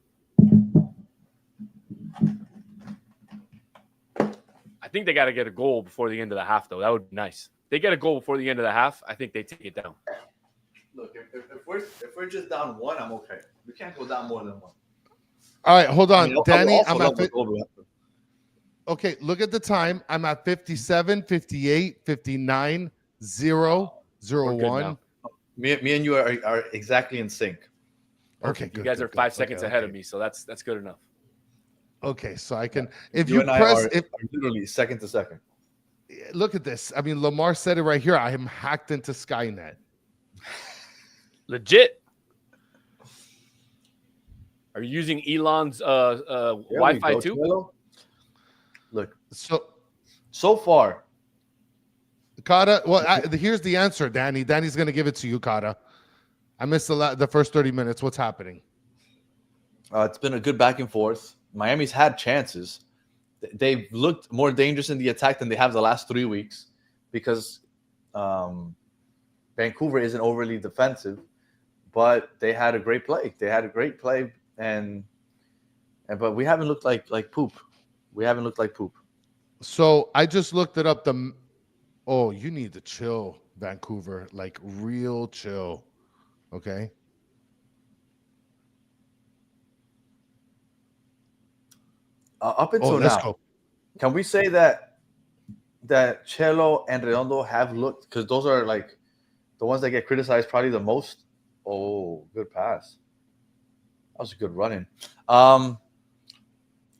I think they got to get a goal before the end of the half, though. That would be nice. If they get a goal before the end of the half, I think they take it down. Look, if we're just down one, I'm okay. We can't go down more than one. All right, hold on, Danny. I'm at okay, look at the time. I'm at 57, 58, 59, 0, 0, 1. Me and you are exactly in sync. Okay, you guys are 5 seconds ahead of me, so that's good enough. Okay, so I can if you you and press are literally second to second. Look at this. I mean, Lamar said it right here. I am hacked into Skynet. Legit. Are you using Elon's Wi-Fi too? Cello. Look, so far, Kata. Well, here's the answer, Danny. Danny's going to give it to you, Kata. I missed the first 30 minutes. What's happening? It's been a good back and forth. Miami's had chances. They've looked more dangerous in the attack than they have the last 3 weeks because Vancouver isn't overly defensive, but they had a great play. But we haven't looked like poop. We haven't looked like poop. So I just looked it up. Oh, you need to chill, Vancouver. Like real chill. Okay. Up until now, can we say that Cello and Redondo have looked, because those are like the ones that get criticized probably the most? Oh, good pass. That was a good run-in.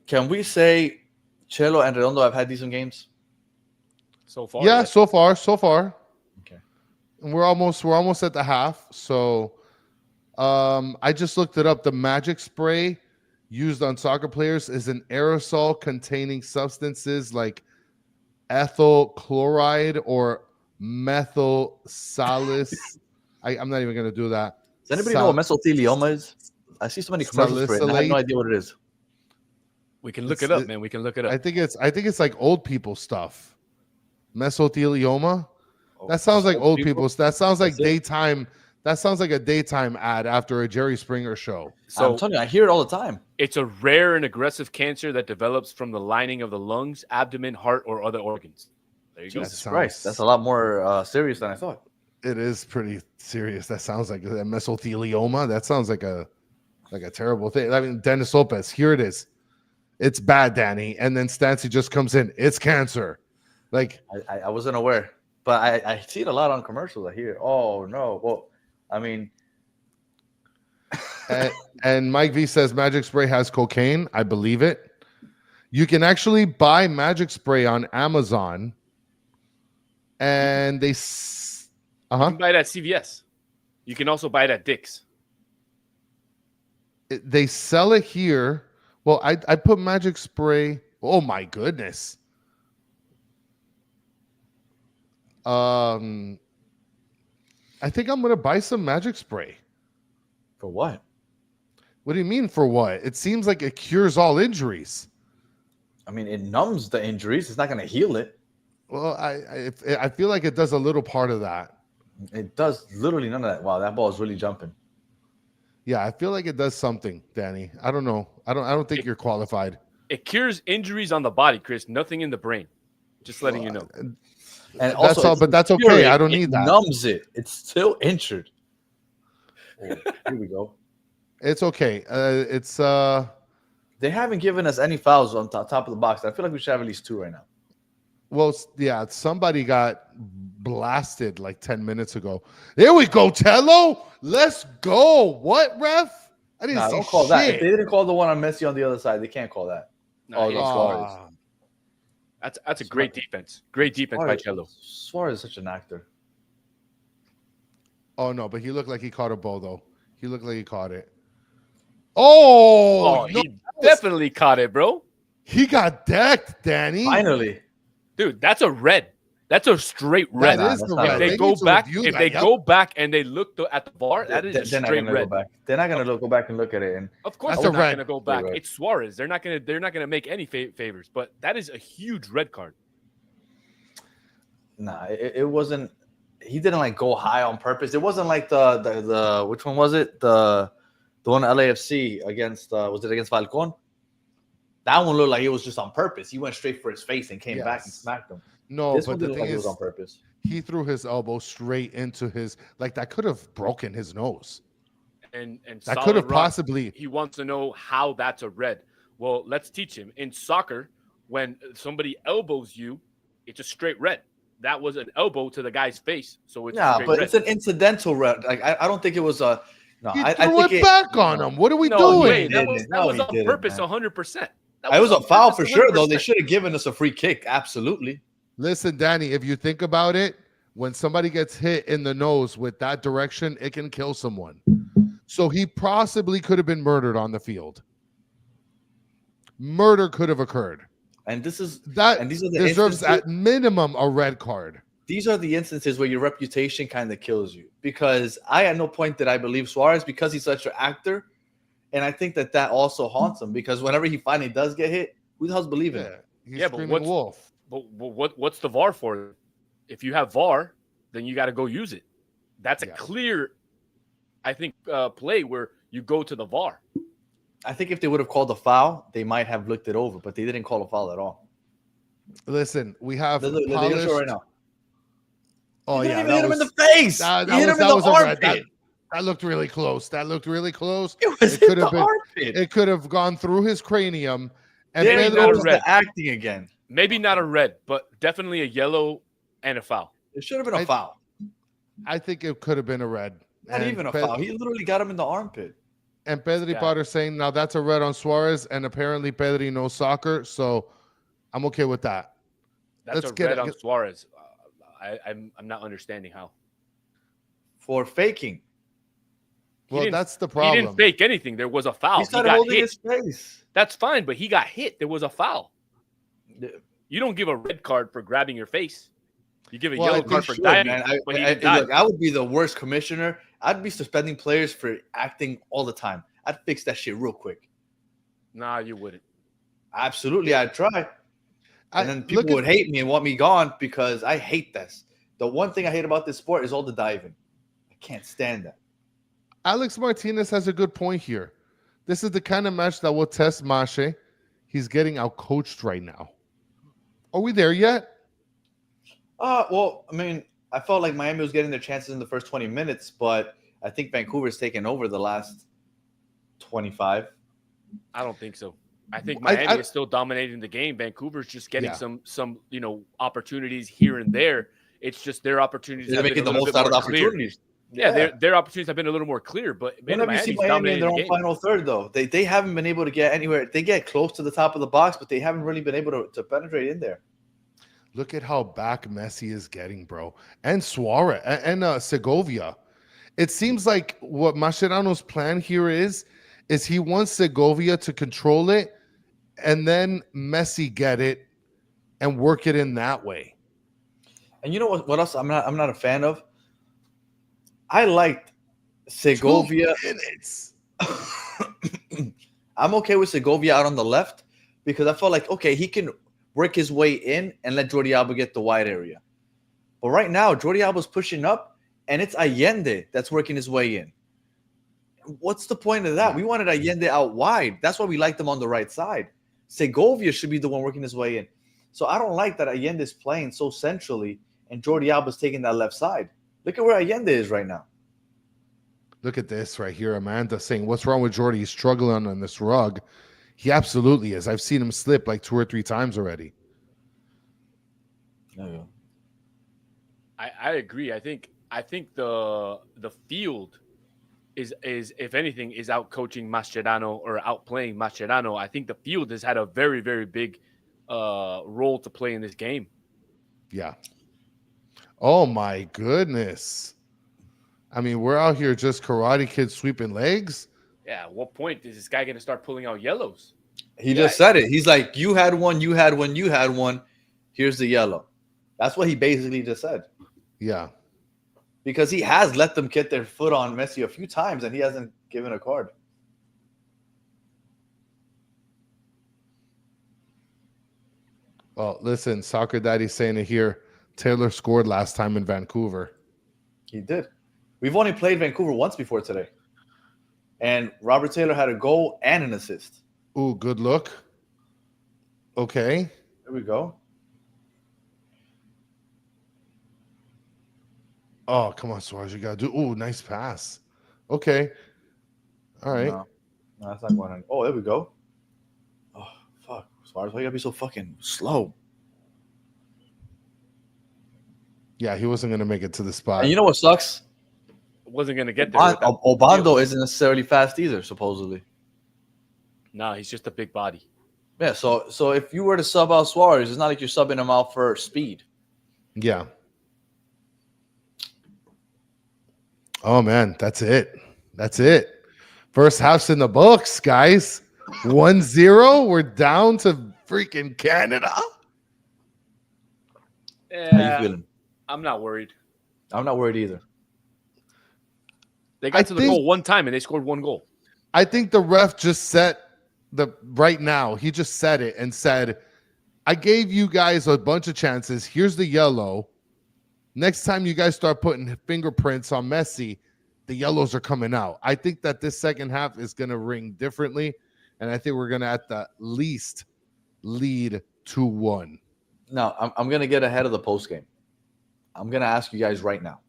Can we say Cello and Redondo have had decent games? So far? Yeah, so far. Okay. And we're almost at the half. So I just looked it up. The magic spray used on soccer players is an aerosol containing substances like ethyl chloride or methyl salis. I'm not even going to do that. Does anybody know what mesothelioma is? I see so many commercials for it. And I have no idea what it is. We can look it up, man. We can look it up. I think it's like old people stuff. Mesothelioma. That sounds like old people. That sounds like daytime. That sounds like a daytime ad after a Jerry Springer show. So I'm telling you, I hear it all the time. It's a rare and aggressive cancer that develops from the lining of the lungs, abdomen, heart, or other organs. There you go. Jesus Christ, that's a lot more serious than I thought. It is pretty serious. That sounds like a mesothelioma. That sounds like a terrible thing. I mean, Dennis Lopez, here it is. It's bad, Danny. And then Stancy just comes in. It's cancer. Like I wasn't aware, but I see it a lot on commercials. I hear, oh no. Well, I mean, and Mike V says magic spray has cocaine. I believe it. You can actually buy magic spray on Amazon, and they you can buy it at CVS. You can also buy it at Dick's. They sell it here. Well, I put magic spray. Oh my goodness. I think I'm gonna buy some magic spray. For what? What do you mean for what? It seems like it cures all injuries. I mean, it numbs the injuries. It's not gonna heal it. Well, I feel like it does a little part of that. It does literally none of that. Wow, that ball is really jumping. Yeah, I feel like it does something, Danny. I don't know. I don't think you're qualified. It cures injuries on the body, Chris. Nothing in the brain. Just letting you know. And that's also, all, but that's okay. I don't need that. It numbs it. It's still injured. Oh, here we go. It's okay. They haven't given us any fouls on top of the box. I feel like we should have at least 2 right now. Well, yeah, somebody got blasted like 10 minutes ago. There we go, Cello. Let's go. What, ref? I didn't see don't call shit. that. If they didn't call the one on Messi on the other side, they can't call that. Suarez. That's a great defense. Great defense by Cello. Suarez is such an actor. Oh, no, but he looked like he caught a ball, though. He looked like he caught it. Oh, he definitely caught it, bro. He got decked, Danny. Finally. Dude, that's a red. That's a straight red. That is the red. If they go back and they look at the bar, that is a straight red. They're not gonna go back and look at it. And of course, they're not gonna go back. It's Suarez. They're not gonna make any favors. But that is a huge red card. Nah, it wasn't. He didn't like go high on purpose. It wasn't like the which one was it? The one LAFC against was it against Falcon? That one looked like it was just on purpose. He went straight for his face and came back and Yes. smacked him. No, This but one the didn't look thing like it was is, on purpose. he threw his elbow straight into his, like, that could have broken his nose. And That could have Solid Rock, possibly. he wants to know how that's a red. Well, let's teach him. In soccer, when somebody elbows you, it's a straight red. That was an elbow to the guy's face, so it's a Yeah, straight but red. it's an incidental red. Like I don't think it was a. No, He I threw think it back on him. What are we No doing? way. That didn't. was No, he on didn't, purpose, man. 100%. It was a foul for sure, though. They should have given us a free kick. Absolutely. Listen, Danny, if you think about it, when somebody gets hit in the nose with that direction, it can kill someone. So he possibly could have been murdered on the field. Murder could have occurred. And this is That and these are the deserves instances- at minimum a red card. These are the instances where your reputation kind of kills you. Because I at no point did I believe Suarez because he's such an actor, and I think that also haunts him because whenever he finally does get hit, who the hell's believing him? He's Yeah, but screaming wolf. But what's the VAR for? If you have VAR, then you got to go use it. That's a clear, I think, play where you go to the VAR. I think if they would have called a foul, they might have looked it over, but they didn't call a foul at all. Listen, we have They're gonna polished. show right now. Oh You yeah, didn't even hit him in was- the face. that You hit him was- in that was the a red. armpit. That looked really close. It was It could in the have been. armpit. It could have gone through his cranium. And There Pedro goes was red. the acting again. Maybe not a red, but definitely a yellow and a foul. It should have been a foul. I think it could have been a red. Not And even a foul. He literally got him in the armpit. And Pedri Yeah. Potter saying, now that's a red on Suarez, and apparently Pedri knows soccer, so I'm okay with that. That's Let's a get red it. on Suarez. I'm not understanding how. For faking. Well, didn't- that's the He problem. didn't fake anything. There was a foul. He He started got holding hit. his face. That's fine, but he got hit. There was a foul. Yeah. You don't give a red card for grabbing your face. You give a Well, I yellow think card for Should, diving. man. but he I, didn't dive. look, I would be the worst commissioner. I'd be suspending players for acting all the time. I'd fix that shit real quick. Nah, you wouldn't. Absolutely, I'd try. And then people look at- would hate me and want me gone because I hate this. The one thing I hate about this sport is all the diving. I can't stand that. Alex Martinez has a good point here. This is the kind of match that will test Mashe. He's getting outcoached right now. Are we there yet? Well, I mean, I felt like Miami was getting their chances in the first 20 minutes, but I think Vancouver's taken over the last 25. I don't think so. I think I- Miami is still dominating the game. Vancouver's just getting some opportunities here and there. It's just their opportunities. They're have been making a the little most bit out of the more clear. opportunities. Yeah, their opportunities have been a little more clear. But When have you seen Miami's Miami in dominating their the own game. final third, though? They haven't been able to get anywhere. They get close to the top of the box, but they haven't really been able to penetrate in there. Look at how back Messi is getting, bro. And Suarez and Segovia. It seems like what Mascherano's plan here is he wants Segovia to control it and then Messi get it and work it in that way. And you know what else I'm not a fan of? I liked Segovia. 2 minutes. I'm okay with Segovia out on the left because I felt like, okay, he can work his way in and let Jordi Alba get the wide area. But right now, Jordi Alba's pushing up, and it's Allende that's working his way in. What's the point of that? We wanted Allende out wide. That's why we liked him on the right side. Segovia should be the one working his way in. So I don't like that Allende is playing so centrally and Jordi Alba's taking that left side. Look at where Allende is right now. Look at this right here. Amanda saying, what's wrong with Jordi? He's struggling on this rug. He absolutely is. I've seen him slip like 2 or 3 times already. There you go. I agree. I think the field is if anything is out coaching Mascherano or outplaying Mascherano. I think the field has had a very, very big role to play in this game. Yeah. Oh my goodness. I mean, we're out here just Karate Kid sweeping legs. Yeah, at what point is this guy going to start pulling out yellows? He just said it. He's like, you had one, you had one, you had one. Here's the yellow. That's what he basically just said. Yeah. Because he has let them get their foot on Messi a few times and he hasn't given a card. Well, listen, Soccer Daddy's saying it here. Taylor scored last time in Vancouver. He did. We've only played Vancouver once before today. And Robert Taylor had a goal and an assist. Ooh, good look. Okay. There we go. Oh, come on, Suarez. You got to do. Oh, nice pass. Okay. All right. No, that's not going on. Oh, there we go. Oh, fuck. Suarez, why you gotta be so fucking slow? Yeah, he wasn't going to make it to the spot. And you know what sucks? Wasn't going to get there. with that Obando deal. isn't necessarily fast either, supposedly. No, he's just a big body. Yeah, so if you were to sub out Suarez, it's not like you're subbing him out for speed. Yeah. Oh, man. That's it. That's it. First half's in the books, guys. 1-0. We're down to freaking Canada. How Yeah, you feeling? I'm not worried. I'm not worried either. They got to the goal one time and they scored one goal. I think the ref just set right now. He just said it and said, I gave you guys a bunch of chances. Here's the yellow. Next time you guys start putting fingerprints on Messi, the yellows are coming out. I think that this second half is going to ring differently. And I think we're going to at the least lead 2-1. Now, I'm going to get ahead of the post game. I'm going to ask you guys right now.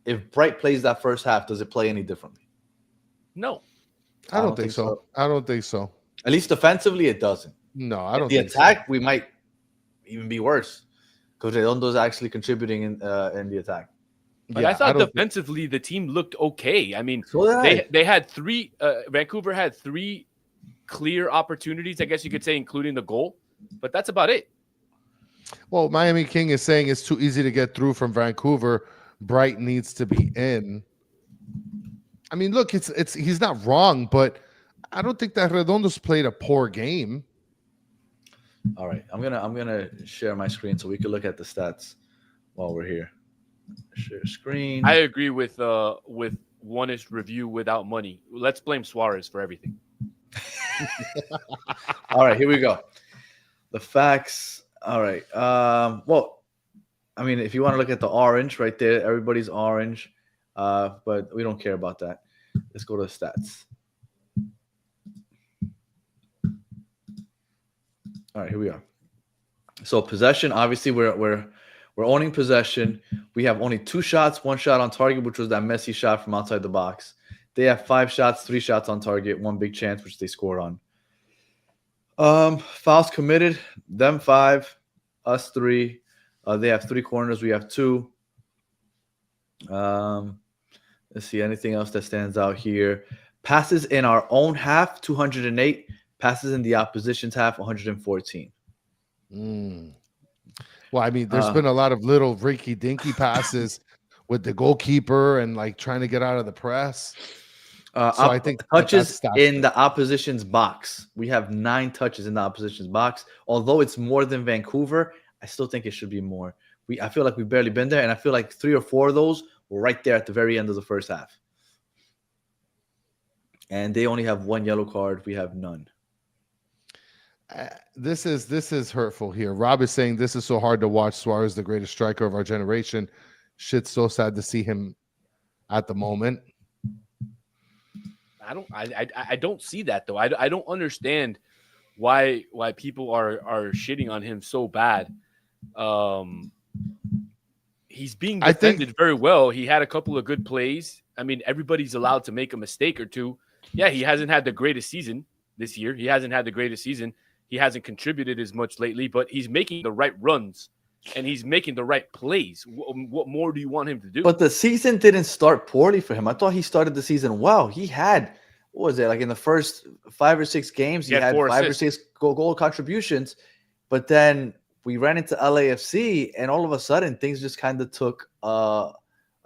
If Bright plays that first half, does it play any differently? No. I don't think so. I don't think so. At least defensively, it doesn't. No, I don't the think attack, so. we might even be worse because Redondo is actually contributing in the attack. But I thought defensively the team looked okay. I mean, So they had three. Vancouver had three clear opportunities, I guess you could say, including the goal. But that's about it. Well, Miami King is saying it's too easy to get through from Vancouver. Bright needs to be in. I mean, look, it's he's not wrong, but I don't think that Redondo's played a poor game. All right, I'm gonna share my screen so we can look at the stats while we're here. Share screen. I agree with one-ish review without money. Let's blame Suarez for everything. All right, here we go. The facts. All right. Well, I mean, if you want to look at the orange right there, everybody's orange, but we don't care about that. Let's go to the stats. All right, here we are. So possession, obviously, we're owning possession. We have only 2 shots, 1 shot on target, which was that Messi shot from outside the box. They have 5 shots, 3 shots on target, 1 big chance, which they scored on. Fouls committed, them 5, us 3. They have 3 corners, we have 2. Let's see, anything else that stands out here. Passes in our own half, 208. Passes in the opposition's half, 114. Well, I mean, there's been a lot of little rinky-dinky passes with the goalkeeper and like trying to get out of the press. So I think touches in the opposition's box. We have 9 touches in the opposition's box. Although it's more than Vancouver, I still think it should be more. I feel like we've barely been there, and I feel like 3 or 4 of those were right there at the very end of the first half. And they only have 1 yellow card. We have none. This is hurtful here. Rob is saying this is so hard to watch. Suarez, the greatest striker of our generation. Shit's so sad to see him at the moment. I don't see that though. I don't understand why people are shitting on him so bad. He's being defended very well. He had a couple of good plays. I mean, everybody's allowed to make a mistake or two. Yeah, he hasn't had the greatest season this year. He hasn't had the greatest season. He hasn't contributed as much lately, but he's making the right runs and he's making the right plays. What more do you want him to do? But the season didn't start poorly for him. I thought he started the season well. He had, what was it, like in the first 5 or 6 games, he had 5 or 6 goal contributions. But then we ran into LAFC, and all of a sudden things just kind of took a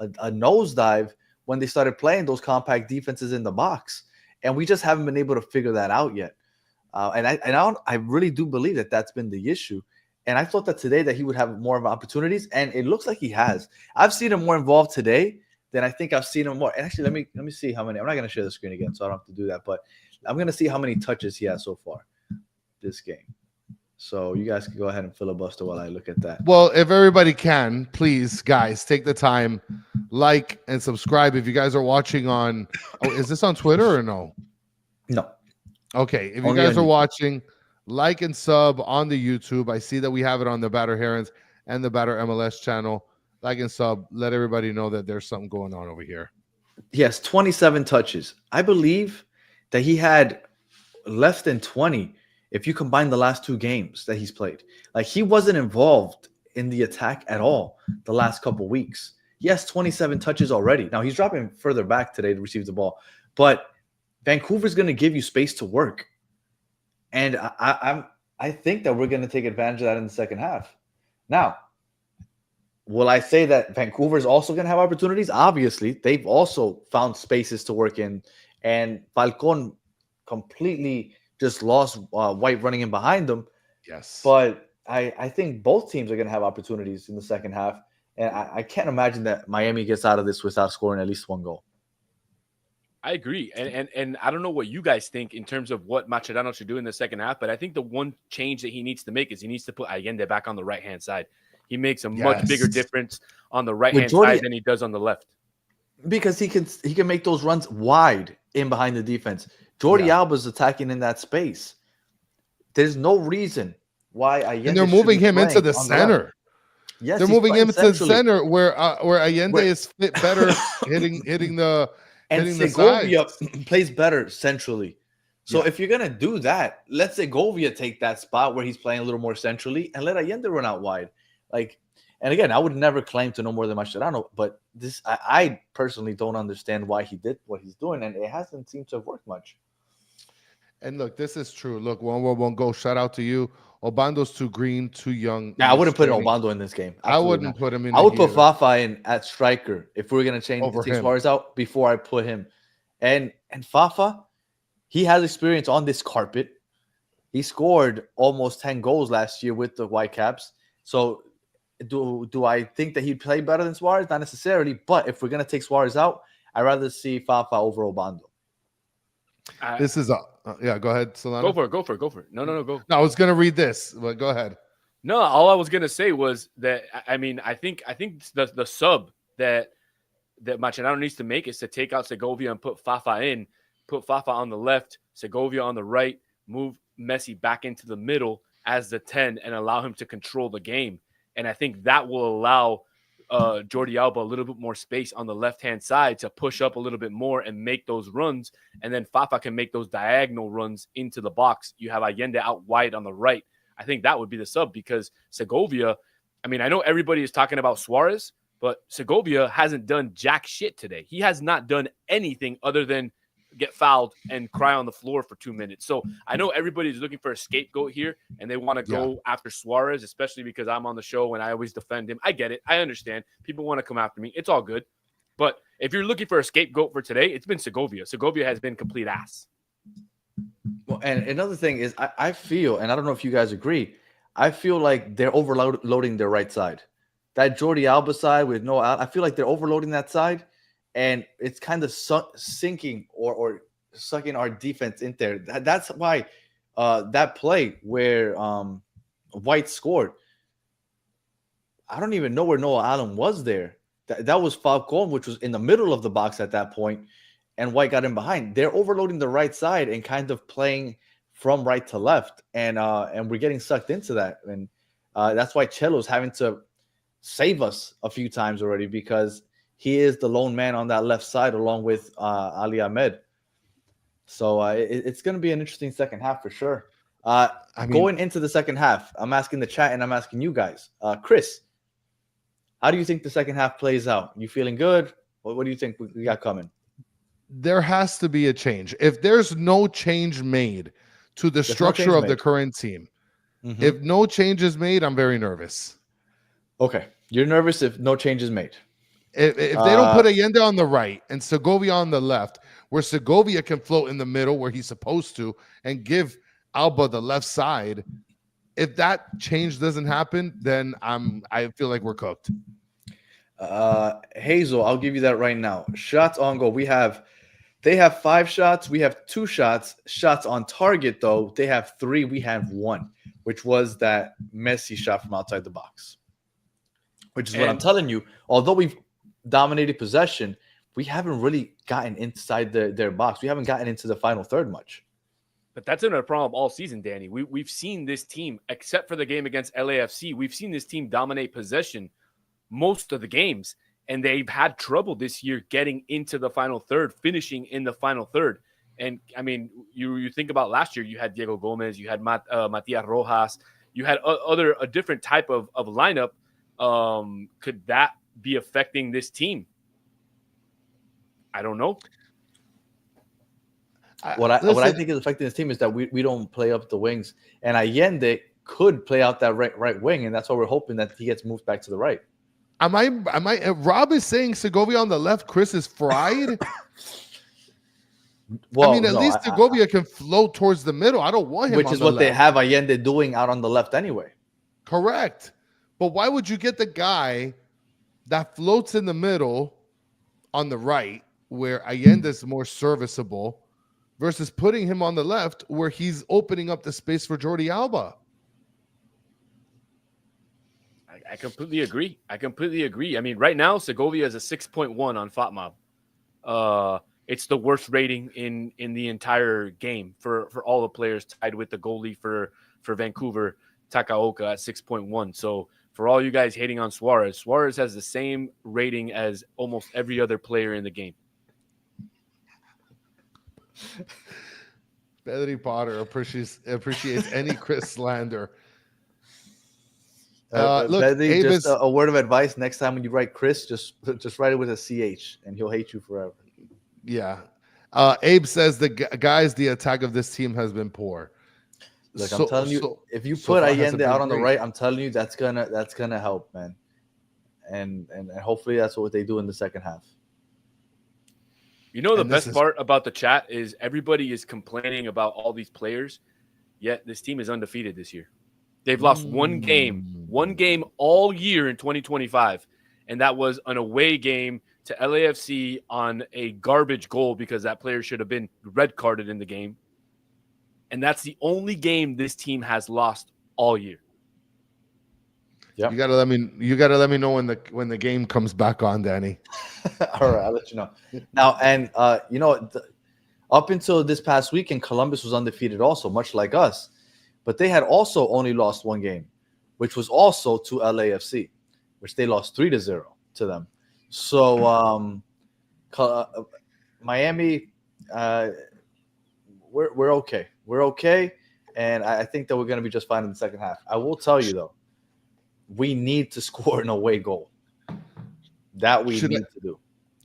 nosedive when they started playing those compact defenses in the box. And we just haven't been able to figure that out yet. And I really do believe that that's been the issue. And I thought that today that he would have more of opportunities, and it looks like he has. I've seen him more involved today than I think I've seen him more. And actually, let me see how many. I'm not going to share the screen again, so I don't have to do that. But I'm going to see how many touches he has so far this game. So you guys can go ahead and filibuster while I look at that. Well, if everybody can, please, guys, take the time, like and subscribe. If you guys are watching on, is this on Twitter or no? No. Okay, if you Only guys on are watching like and sub on the YouTube. I see that we have it on the Batter Herons and the Batter MLS channel. Like and sub. Let everybody know that there's something going on over here. Yes, 27 touches. I believe that he had less than 20 if you combine the last 2 games that he's played. Like, he wasn't involved in the attack at all the last couple weeks. He has 27 touches already. Now, he's dropping further back today to receive the ball, but Vancouver's going to give you space to work. And I think that we're going to take advantage of that in the second half. Now, will I say that Vancouver is also going to have opportunities? Obviously, they've also found spaces to work in, and Falcon completely just lost White running in behind them. Yes. But I think both teams are going to have opportunities in the second half, and I can't imagine that Miami gets out of this without scoring at least 1 goal. I agree. And I don't know what you guys think in terms of what Mascherano should do in the second half, but I think the one change that he needs to make is he needs to put Allende back on the right-hand side. He makes a much bigger difference on the right-hand side than he does on the left. Because he can make those runs wide in behind the defense. Jordi Alba's attacking in that space. There's no reason why Allende and they're moving him into the center. Yes, they're moving him into the center where Allende is fit better hitting the Segovia plays better centrally. So if you're gonna do that, let Segovia take that spot where he's playing a little more centrally and let Allende run out wide. Like, and again, I would never claim to know more than Mascherano, but this I personally don't understand why he did what he's doing, and it hasn't seemed to have worked much. And look, this is true. Look, 1-1 goal. Shout out to you. Obando's too green, too young. Yeah, I wouldn't put Obando in this game. Absolutely I wouldn't put him in. I would put Fafa in at striker if we were gonna take Suarez out before I put him. And Fafa, he has experience on this carpet. He scored almost 10 goals last year with the Whitecaps. So do I think that he'd play better than Suarez? Not necessarily. But if we're gonna take Suarez out, I'd rather see Fafa over Obando. This is go ahead, Solano. Go for it. No, go. No, I was gonna read this, but go ahead. No, all I was gonna say was that I think the sub that Mascherano needs to make is to take out Segovia and put Fafa in, put Fafa on the left, Segovia on the right, move Messi back into the middle as the 10 and allow him to control the game. And I think that will allow Jordi Alba a little bit more space on the left-hand side to push up a little bit more and make those runs. And then Fafa can make those diagonal runs into the box. You have Allende out wide on the right. I think that would be the sub because Segovia, I mean, I know everybody is talking about Suarez, but Segovia hasn't done jack shit today. He has not done anything other than get fouled and cry on the floor for 2 minutes. So I know everybody's looking for a scapegoat here and they want to go after Suarez, especially because I'm on the show and I always defend him. I get it. I understand. People want to come after me. It's all good. But if you're looking for a scapegoat for today, it's been Segovia. Segovia has been complete ass. Well, and another thing is I feel, and I don't know if you guys agree, I feel like they're overloading their right side. That Jordi Alba side with no out, I feel like they're overloading that side. And it's kind of sinking or sucking our defense in there. That's why that play where White scored, I don't even know where Noah Allen was there. That was Falcon, which was in the middle of the box at that point, and White got in behind. They're overloading the right side and kind of playing from right to left, and we're getting sucked into that. And that's why Cello's having to save us a few times already because he is the lone man on that left side along with Ali Ahmed. So it's going to be an interesting second half for sure. Going into the second half, I'm asking the chat and I'm asking you guys. Chris, how do you think the second half plays out? You feeling good? What do you think we got coming? There has to be a change. If there's no change made to the structure of the current team, if no change is made, I'm very nervous. Okay. You're nervous if no change is made. If they don't put Allende on the right and Segovia on the left, where Segovia can float in the middle where he's supposed to and give Alba the left side, if that change doesn't happen, then I feel like we're cooked. Hazel, I'll give you that right now. Shots on goal. They have 5 shots. We have 2 shots. Shots on target, though, they have 3. We have 1, which was that Messi shot from outside the box. Which is what I'm telling you. Although we've dominated possession, we haven't really gotten inside their box. We haven't gotten into the final third much. But that's been a problem all season, Danny. We've seen this team, except for the game against LAFC, we've seen this team dominate possession most of the games, and they've had trouble this year getting into the final third, finishing in the final third. And I mean, you think about last year, you had Diego Gomez, you had Matias Rojas, you had a different type of lineup. Could that be affecting this team? I don't know. What I think is affecting this team is that we don't play up the wings, and Allende could play out that right wing, and that's why we're hoping that he gets moved back to the right. Rob is saying Segovia on the left, Chris is fried. Well, I mean, at least Segovia can float towards the middle. I don't want him, which is what they have Allende doing out on the left anyway. Correct, but why would you get the guy that floats in the middle on the right, where Allende is more serviceable, versus putting him on the left where he's opening up the space for Jordi Alba? I completely agree. I mean, right now, Segovia is a 6.1 on FOTMOB. It's the worst rating in the entire game for all the players, tied with the goalie for Vancouver, Takaoka, at 6.1. So for all you guys hating on Suarez has the same rating as almost every other player in the game. Pedri Potter appreciates any Chris slander. Look, Pedri, just a word of advice: next time when you write Chris, just write it with a CH, and he'll hate you forever. Yeah. Abe says the attack of this team has been poor. Look, I'm telling you, if you put Allende out on the right, I'm telling you that's gonna help, man. And hopefully that's what they do in the second half. You know, the best part about the chat is everybody is complaining about all these players, yet this team is undefeated this year. They've lost one game all year in 2025, and that was an away game to LAFC on a garbage goal because that player should have been red carded in the game. And that's the only game this team has lost all year. Yep. You gotta let me know when the game comes back on, Danny. All right, I'll let you know. Now, and up until this past weekend, Columbus was undefeated also, much like us. But they had also only lost one game, which was also to LAFC, which they lost 3-0 to them. So Miami, we're okay. We're okay, and I think that we're going to be just fine in the second half. I will tell you, though, we need to score an away goal. That we need to do.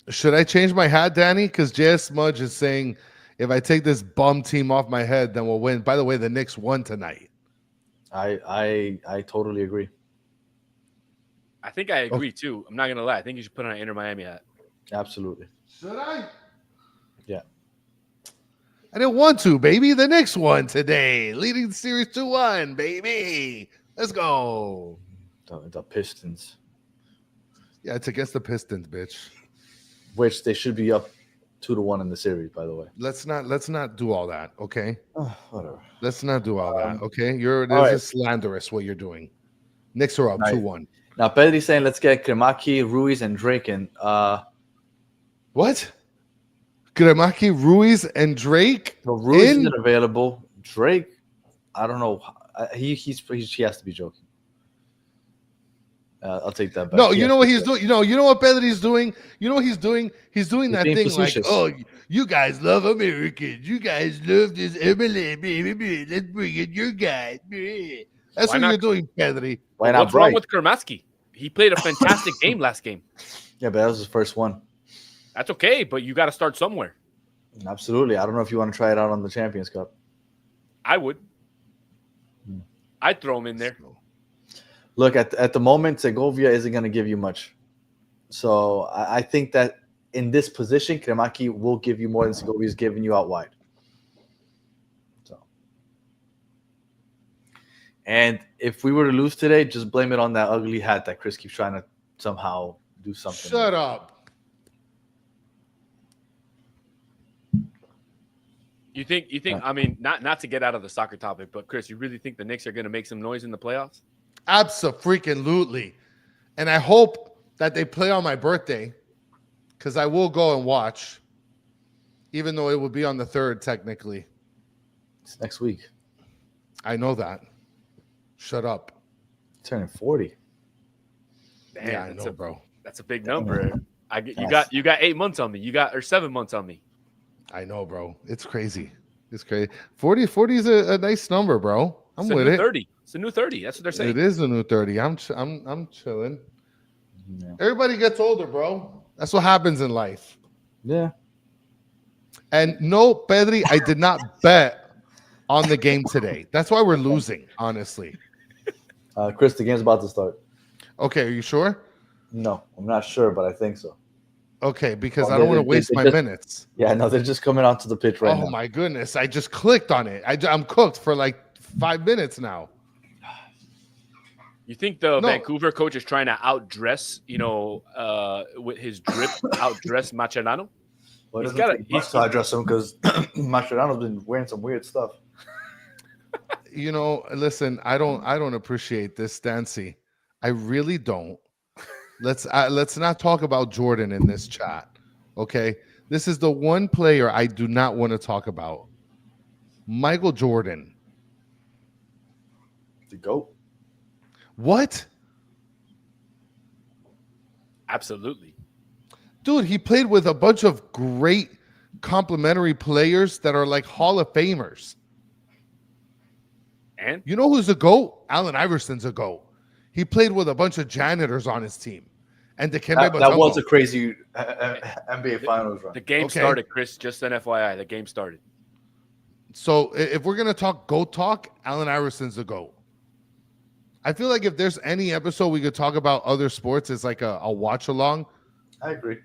Should I change my hat, Danny? Because JS Smudge is saying if I take this bum team off my head, then we'll win. By the way, the Knicks won tonight. I totally agree. I think I agree, too. I'm not going to lie. I think you should put on an Inter Miami hat. Absolutely. Should I? Yeah. I didn't want to, baby. The Knicks won today, leading the series 2-1, baby. Let's go. The Pistons. Yeah, it's against the Pistons, bitch. Which they should be up 2-1 in the series, by the way. Let's not do all that, okay? Whatever. Let's not do all that, okay? This is slanderous what you're doing. Knicks are up 2-1. Now Pedri's saying let's get Kremaki, Ruiz, and Drake in. What? Kremaki, Ruiz, and Drake? Well, Ruiz isn't available. Drake, I don't know. He has to be joking. I'll take that back. No, you know what he's doing? You know what Pedri's doing? You know what he's doing? He's doing that thing facetious. like, oh, you guys love Americans. You guys love this MLS. Let's bring in your guys. That's what you're doing, Pedri. Why not? What's wrong with Krematsky? He played a fantastic game last game. Yeah, but that was his first one. That's okay, but you got to start somewhere. Absolutely. I don't know if you want to try it out on the Champions Cup. I would. I'd throw him in there. Look, at the moment, Segovia isn't going to give you much. So I think that in this position, Kremaki will give you more than Segovia is giving you out wide. So, and if we were to lose today, just blame it on that ugly hat that Chris keeps trying to somehow do something. Shut up. You think? I mean, not to get out of the soccer topic, but Chris, you really think the Knicks are going to make some noise in the playoffs? Abso-freaking-lutely. And I hope that they play on my birthday because I will go and watch, even though it would be on the 3rd technically. It's next week. I know that. Shut up. Turning 40. Damn, Yeah, I know, bro. That's a big number. You got 8 months on me. Or 7 months on me. I know, bro. It's crazy. It's crazy. 40 is a nice number, bro. I'm with it. 30. It's a new 30. That's what they're saying. It is a new 30. I'm chilling. Yeah. Everybody gets older, bro. That's what happens in life. Yeah. And no, Pedri, I did not bet on the game today. That's why we're losing, honestly. Chris, the game's about to start. Okay, are you sure? No, I'm not sure, but I think so. Okay, because I don't want to waste my minutes. Yeah, no, they're just coming onto the pitch right now. Oh, my goodness. I just clicked on it. I'm cooked for like 5 minutes now. You think the Vancouver coach is trying to outdress, with his drip, outdress Mascherano? Well, he's got to outdress him because Mascherano's been wearing some weird stuff. Listen, I don't appreciate this, Stancy. I really don't. Let's not talk about Jordan in this chat, okay? This is the one player I do not want to talk about. Michael Jordan. The GOAT. What? Absolutely. Dude, he played with a bunch of great complimentary players that are like Hall of Famers. And? You know who's a GOAT? Allen Iverson's a GOAT. He played with a bunch of janitors on his team. And that was a crazy NBA Finals run. The game started, Chris. Just an FYI, the game started. So if we're going to talk GOAT talk, Allen Iverson's the GOAT. I feel like if there's any episode we could talk about other sports, it's like a watch along. I agree.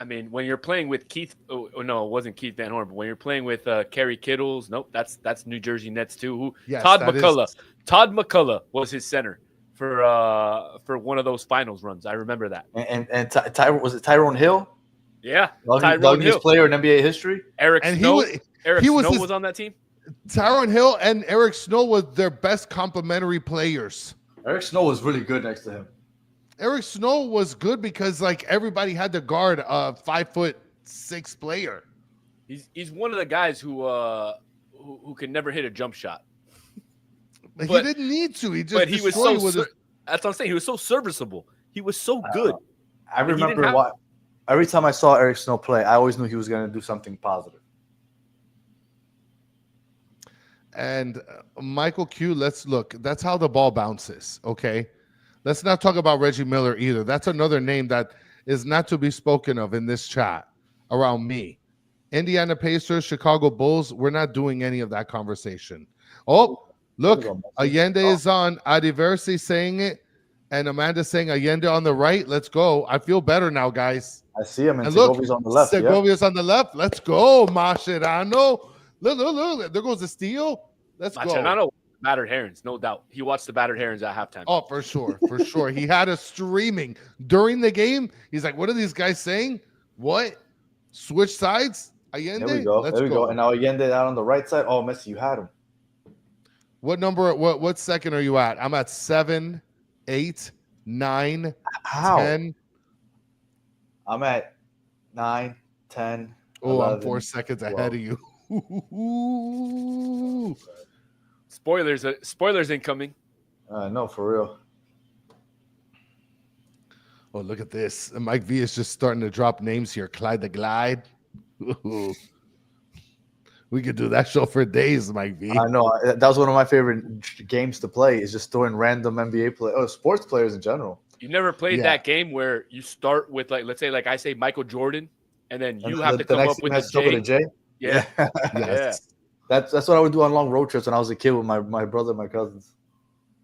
I mean, when you're playing with Keith, no, it wasn't Keith Van Horn, but when you're playing with Kerry Kittles, nope, that's New Jersey Nets too. Todd McCullough. Todd McCullough was his center for one of those finals runs. I remember that. And was it Tyrone Hill? Yeah, Tyrone Hill, player in NBA history. Eric Snow. Eric Snow was on that team. Tyrone Hill and Eric Snow were their best complementary players. Eric Snow was really good next to him. Eric Snow was good because like everybody had to guard a 5'6" player. He's one of the guys who can never hit a jump shot. But he didn't need to. He just. But he was that's what I'm saying. He was so serviceable. He was so good. I remember every time I saw Eric Snow play, I always knew he was going to do something positive. And Michael Q, let's look. That's how the ball bounces, okay? Let's not talk about Reggie Miller either. That's another name that is not to be spoken of in this chat around me. Indiana Pacers, Chicago Bulls, we're not doing any of that conversation. Oh, look, Allende is on. Adiversi saying it, and Amanda saying Allende on the right. Let's go. I feel better now, guys. I see him, and Segovia's on the left. Segovia's on the left. Let's go, Mascherano. Look. There goes the steal. Let's go. Mascherano battered herons, no doubt. He watched the battered herons at halftime. Oh, for sure. He had us streaming during the game. He's like, what are these guys saying? What? Switch sides? Allende? There we go. Let's go. And now Allende out on the right side. Oh, Messi, you had him. What number? What second are you at? I'm at 7, 8, 9, 10. I'm at 9, 10. Oh, 11, I'm 4 seconds 12. ahead of you. Spoilers incoming. No, for real. Oh, look at this. Mike V is just starting to drop names here. Clyde the Glide. Ooh. We could do that show for days, Mike V. I know. That was one of my favorite games to play, is just throwing random NBA sports players in general. You never played that game where you start with, like, let's say, like I say, Michael Jordan, and then you have to come up with a J. Yeah. Yes. That's what I would do on long road trips when I was a kid with my brother and my cousins.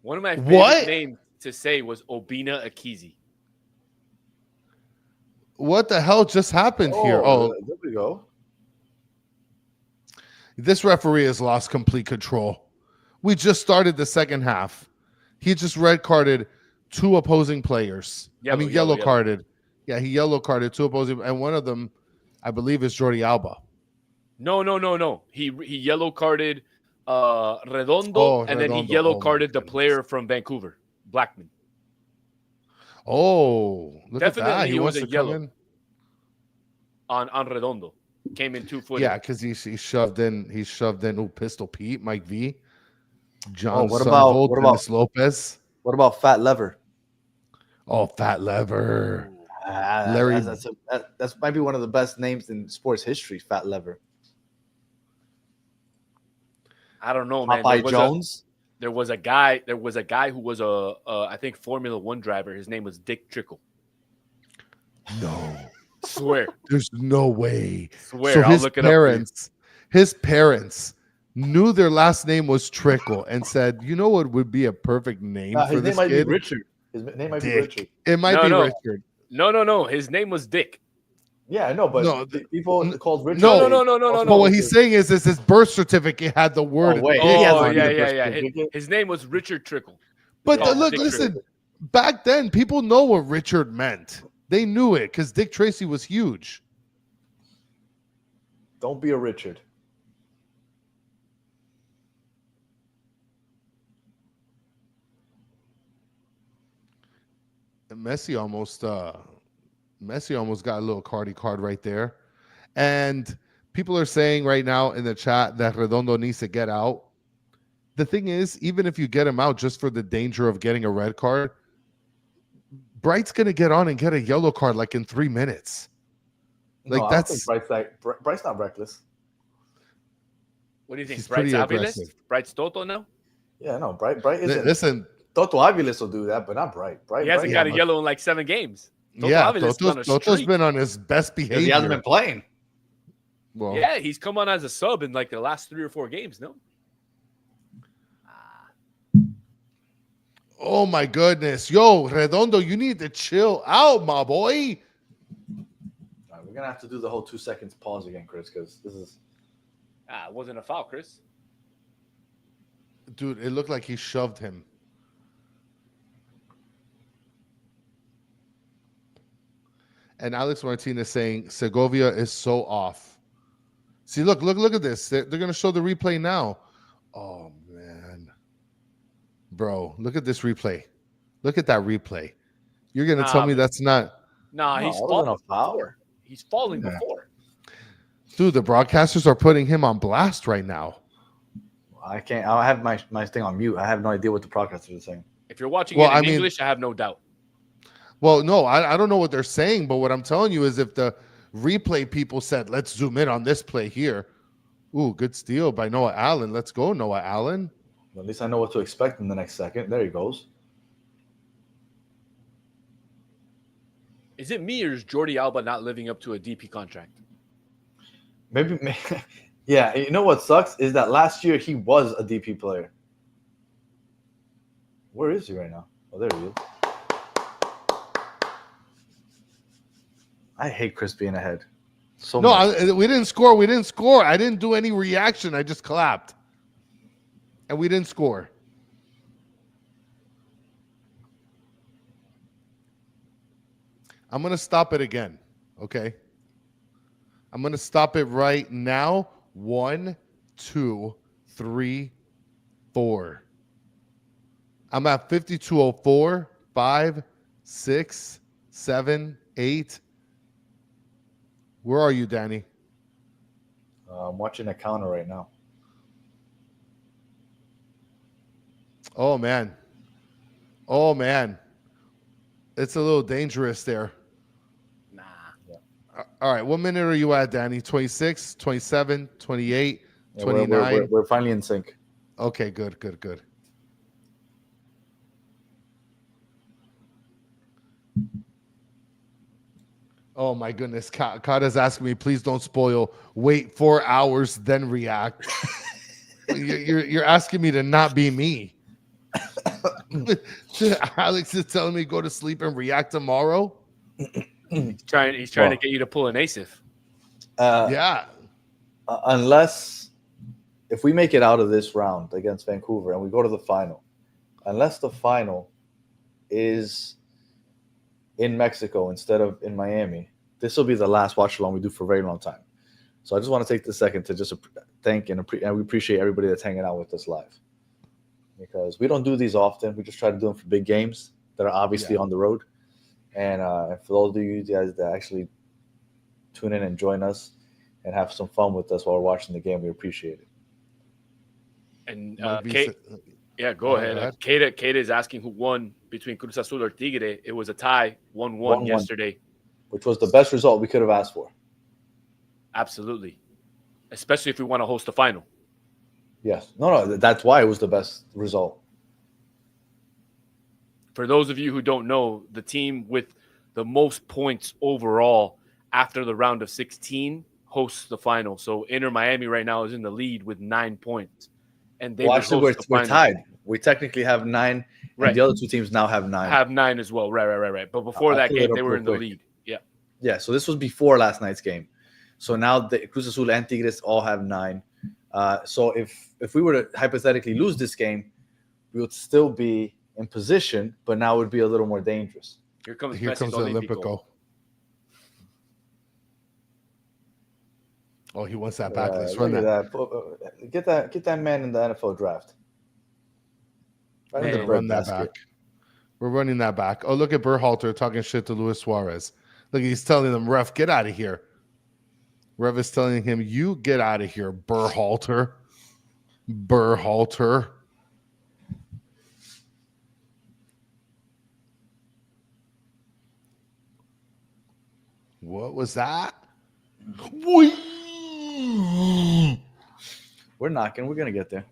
One of my favorite names to say was Obina Akizi. What the hell just happened here? Oh, there we go. This referee has lost complete control. We just started the second half. He just red carded 2 opposing players. Yellow carded. Yeah, he yellow carded 2 opposing, and one of them, I believe, is Jordi Alba. No. He yellow carded Redondo, and then he yellow carded the player from Vancouver, Blackman. Oh, look Definitely at that. He was a yellow on Redondo. Came in 2-footed. Yeah, because he shoved in. He shoved in. Pistol Pete, Mike V, John what Sunvolt, about Dennis Lopez. what about Fat Lever? Oh, Fat Lever. Larry. That's might be one of the best names in sports history. Fat Lever. I don't know, man. Popeye Jones. There was a guy who was a I think Formula One driver. His name was Dick Trickle. No. Swear. There's no way. Swear. So I'll look it up. His parents knew their last name was Trickle and said, "You know what would be a perfect name for this kid? His name might be Richard. His name might be Richard. It might be Richard. No. His name was Dick. Yeah, I know, but people called Richard. No. No. What he's saying is his birth certificate had the word. Yeah. His name was Richard Trickle. But listen. Back then, people know what Richard meant. They knew it because Dick Tracy was huge. Don't be a Richard. Messi almost got a little card right there. And people are saying right now in the chat that Redondo needs to get out. The thing is, even if you get him out just for the danger of getting a red card, Bright's going to get on and get a yellow card like in 3 minutes. Like no, that's Bright's not reckless. What do you think? He's Bright's pretty Aviles? aggressive. Bright's Toto now? Yeah, no, Bright isn't. Listen, Toto Aviles will do that, but not Bright. He hasn't got a yellow in like 7 games. Toto's been on his best behavior. He hasn't been playing. Well, yeah, he's come on as a sub in like the last 3 or 4 games, no? Oh my goodness. Yo, Redondo, you need to chill out, my boy. All right, we're gonna have to do the whole 2 seconds pause again, Chris, because this is it wasn't a foul, Chris. Dude, it looked like he shoved him. And Alex Martinez saying Segovia is so off. See, look at this. They're going to show the replay now. Oh, man. Bro, look at this replay. Look at that replay. You're going to tell me that's not. He's falling before. He's falling before. Dude, the broadcasters are putting him on blast right now. I can't. I have my thing on mute. I have no idea what the broadcasters are saying. If you're watching it in English, I have no doubt. Well, no, I don't know what they're saying, but what I'm telling you is if the replay people said, let's zoom in on this play here. Ooh, good steal by Noah Allen. Let's go, Noah Allen. Well, at least I know what to expect in the next second. There he goes. Is it me or is Jordi Alba not living up to a DP contract? Maybe. Yeah, you know what sucks is that last year he was a DP player. Where is he right now? Oh, there he is. I hate Chris being ahead. So much. We didn't score. I didn't do any reaction. I just clapped. And we didn't score. I'm going to stop it again. Okay? I'm going to stop it right now. 1, 2, 3, 4. I'm at 52:04, 5, 6, 7, 8. Where are you, Danny? I'm watching a counter right now. Oh, man. It's a little dangerous there. Nah. All right. What minute are you at, Danny? 26, 27, 28, 29? We're finally in sync. Okay, good. Oh, my goodness. Kata's asking me, please don't spoil. Wait 4 hours, then react. You're asking me to not be me. Alex is telling me go to sleep and react tomorrow. He's trying to get you to pull an ASIF. Yeah. Unless if we make it out of this round against Vancouver and we go to the final, unless the final is in Mexico instead of in Miami, this will be the last watch along we do for a very long time. So I just want to take this second to just thank and we appreciate everybody that's hanging out with us live, because we don't do these often. We just try to do them for big games that are obviously on the road. And for those of you guys that actually tune in and join us and have some fun with us while we're watching the game. We appreciate it. And Mike V Kate, said- yeah, go ahead. go ahead. Kate is asking who won between Cruz Azul or Tigre. It was a tie, 1-1 1-1. yesterday. Which was the best result we could have asked for. Absolutely. Especially if we want to host the final. Yes. No, that's why it was the best result. For those of you who don't know, the team with the most points overall after the round of 16 hosts the final. So Inter Miami right now is in the lead with 9 points. And they Well, will actually, host the we're final. tied. We technically have 9, and Right. the other two teams now have 9. Have 9 as well. Right. But before I'll that pull it game, up they were real in the quick. lead. Yeah. Yeah, so this was before last night's game. So now the Cruz Azul and Tigres all have 9. So if we were to hypothetically lose this game, we would still be in position, but now it would be a little more dangerous. Here comes Here Messi's comes the Olympico. Olympico. Oh, he wants that back. Let's run Look that. at that. Get that man in the NFL draft. Right We're in the gonna run that breadbasket. back. We're running that back. Oh, look at Berhalter talking shit to Luis Suarez. Look, he's telling him, "Ref, get out of here." Ref is telling him, "You get out of here, Berhalter." Berhalter. What was that? We're knocking. We're gonna get there.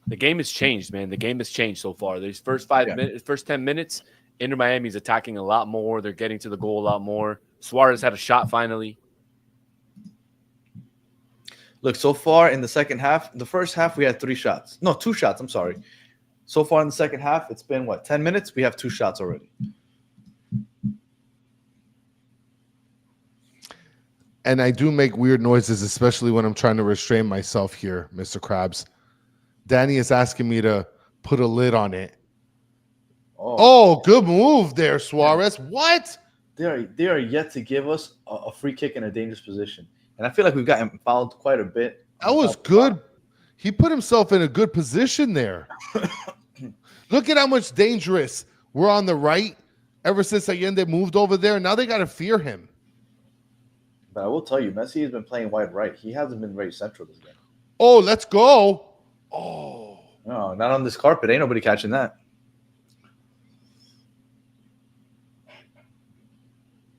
The game has changed, man. The game has changed so far. These first 10 minutes, Inter Miami's attacking a lot more. They're getting to the goal a lot more. Suarez had a shot finally. Look, so far in the second half, the first half we had 3 shots. No, 2 shots. I'm sorry. So far in the second half, it's been 10 minutes? We have 2 shots already. And I do make weird noises, especially when I'm trying to restrain myself here, Mr. Krabs. Danny is asking me to put a lid on it. Oh, good move there, Suarez. What? They are yet to give us a free kick in a dangerous position. And I feel like we've gotten fouled quite a bit. That was good. He put himself in a good position there. Look at how much dangerous we're on the right. Ever since Allende moved over there, now they got to fear him. But I will tell you, Messi has been playing wide right. He hasn't been very central this game. Oh, let's go. Oh. No, not on this carpet. Ain't nobody catching that.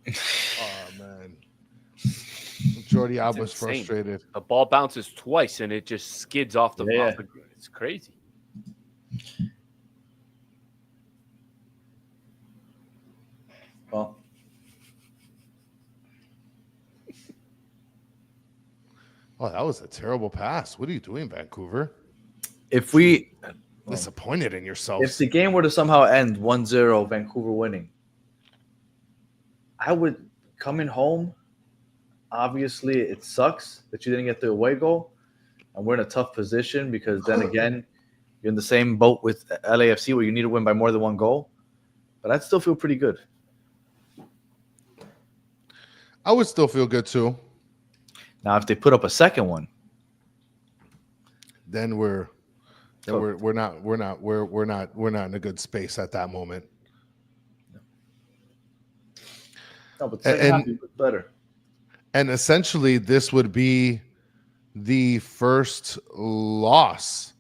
Oh, man. Jordi Alba's frustrated. The ball bounces twice and it just skids off the ground. It's crazy. Well, oh, that was a terrible pass. What are you doing, Vancouver? if we Disappointed in yourselves. if the game were to somehow end 1-0, Vancouver winning, I would coming home. Obviously, it sucks that you didn't get the away goal, and we're in a tough position because then again, you're in the same boat with LAFC where you need to win by more than 1 goal. But I'd still feel pretty good. I would still feel good too. Now, if they put up a second one, Then we're not in a good space at that moment. no, but the second half would be better. And essentially, this would be the first loss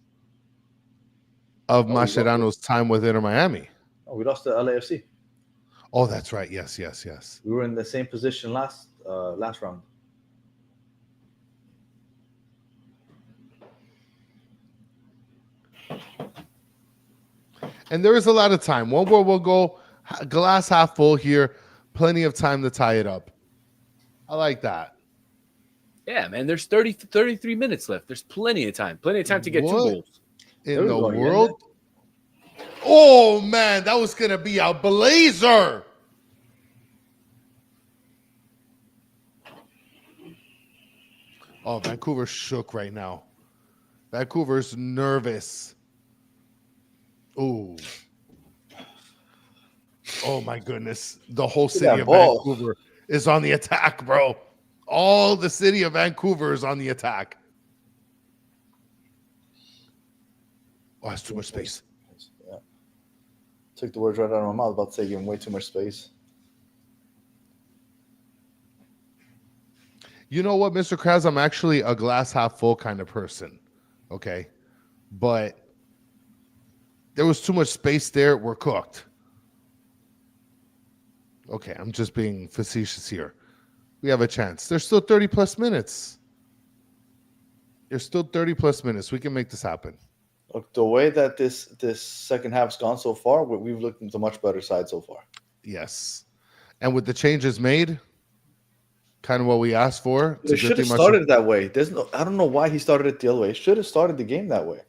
of Mascherano's time with Inter Miami. Oh, we lost to LAFC. Oh, that's right. Yes. We were in the same position last round. And there is a lot of time. One more will go glass half full here. Plenty of time to tie it up. I like that. Yeah, man. There's 33 minutes left. There's plenty of time. Plenty of time to get 2 goals. In the world? Oh, man. That was going to be a blazer. Oh, Vancouver's shook right now. Vancouver's nervous. Ooh. Oh, my goodness. The whole city of Vancouver is on the attack, bro. All the city of Vancouver is on the attack. Oh, that's too much space. Yeah. Took the words right out of my mouth. About to say giving way too much space. You know what, Mr. Krause? I'm actually a glass half full kind of person. Okay. But there was too much space there. We're cooked. Okay, I'm just being facetious here. We have a chance. There's still 30 plus minutes. There's still 30 plus minutes. We can make this happen. Look, the way that this second half's gone so far, we've looked into much better side so far. Yes. And with the changes made, kind of what we asked for. It should have started that way. I don't know why he started it the other way. It should have started the game that way.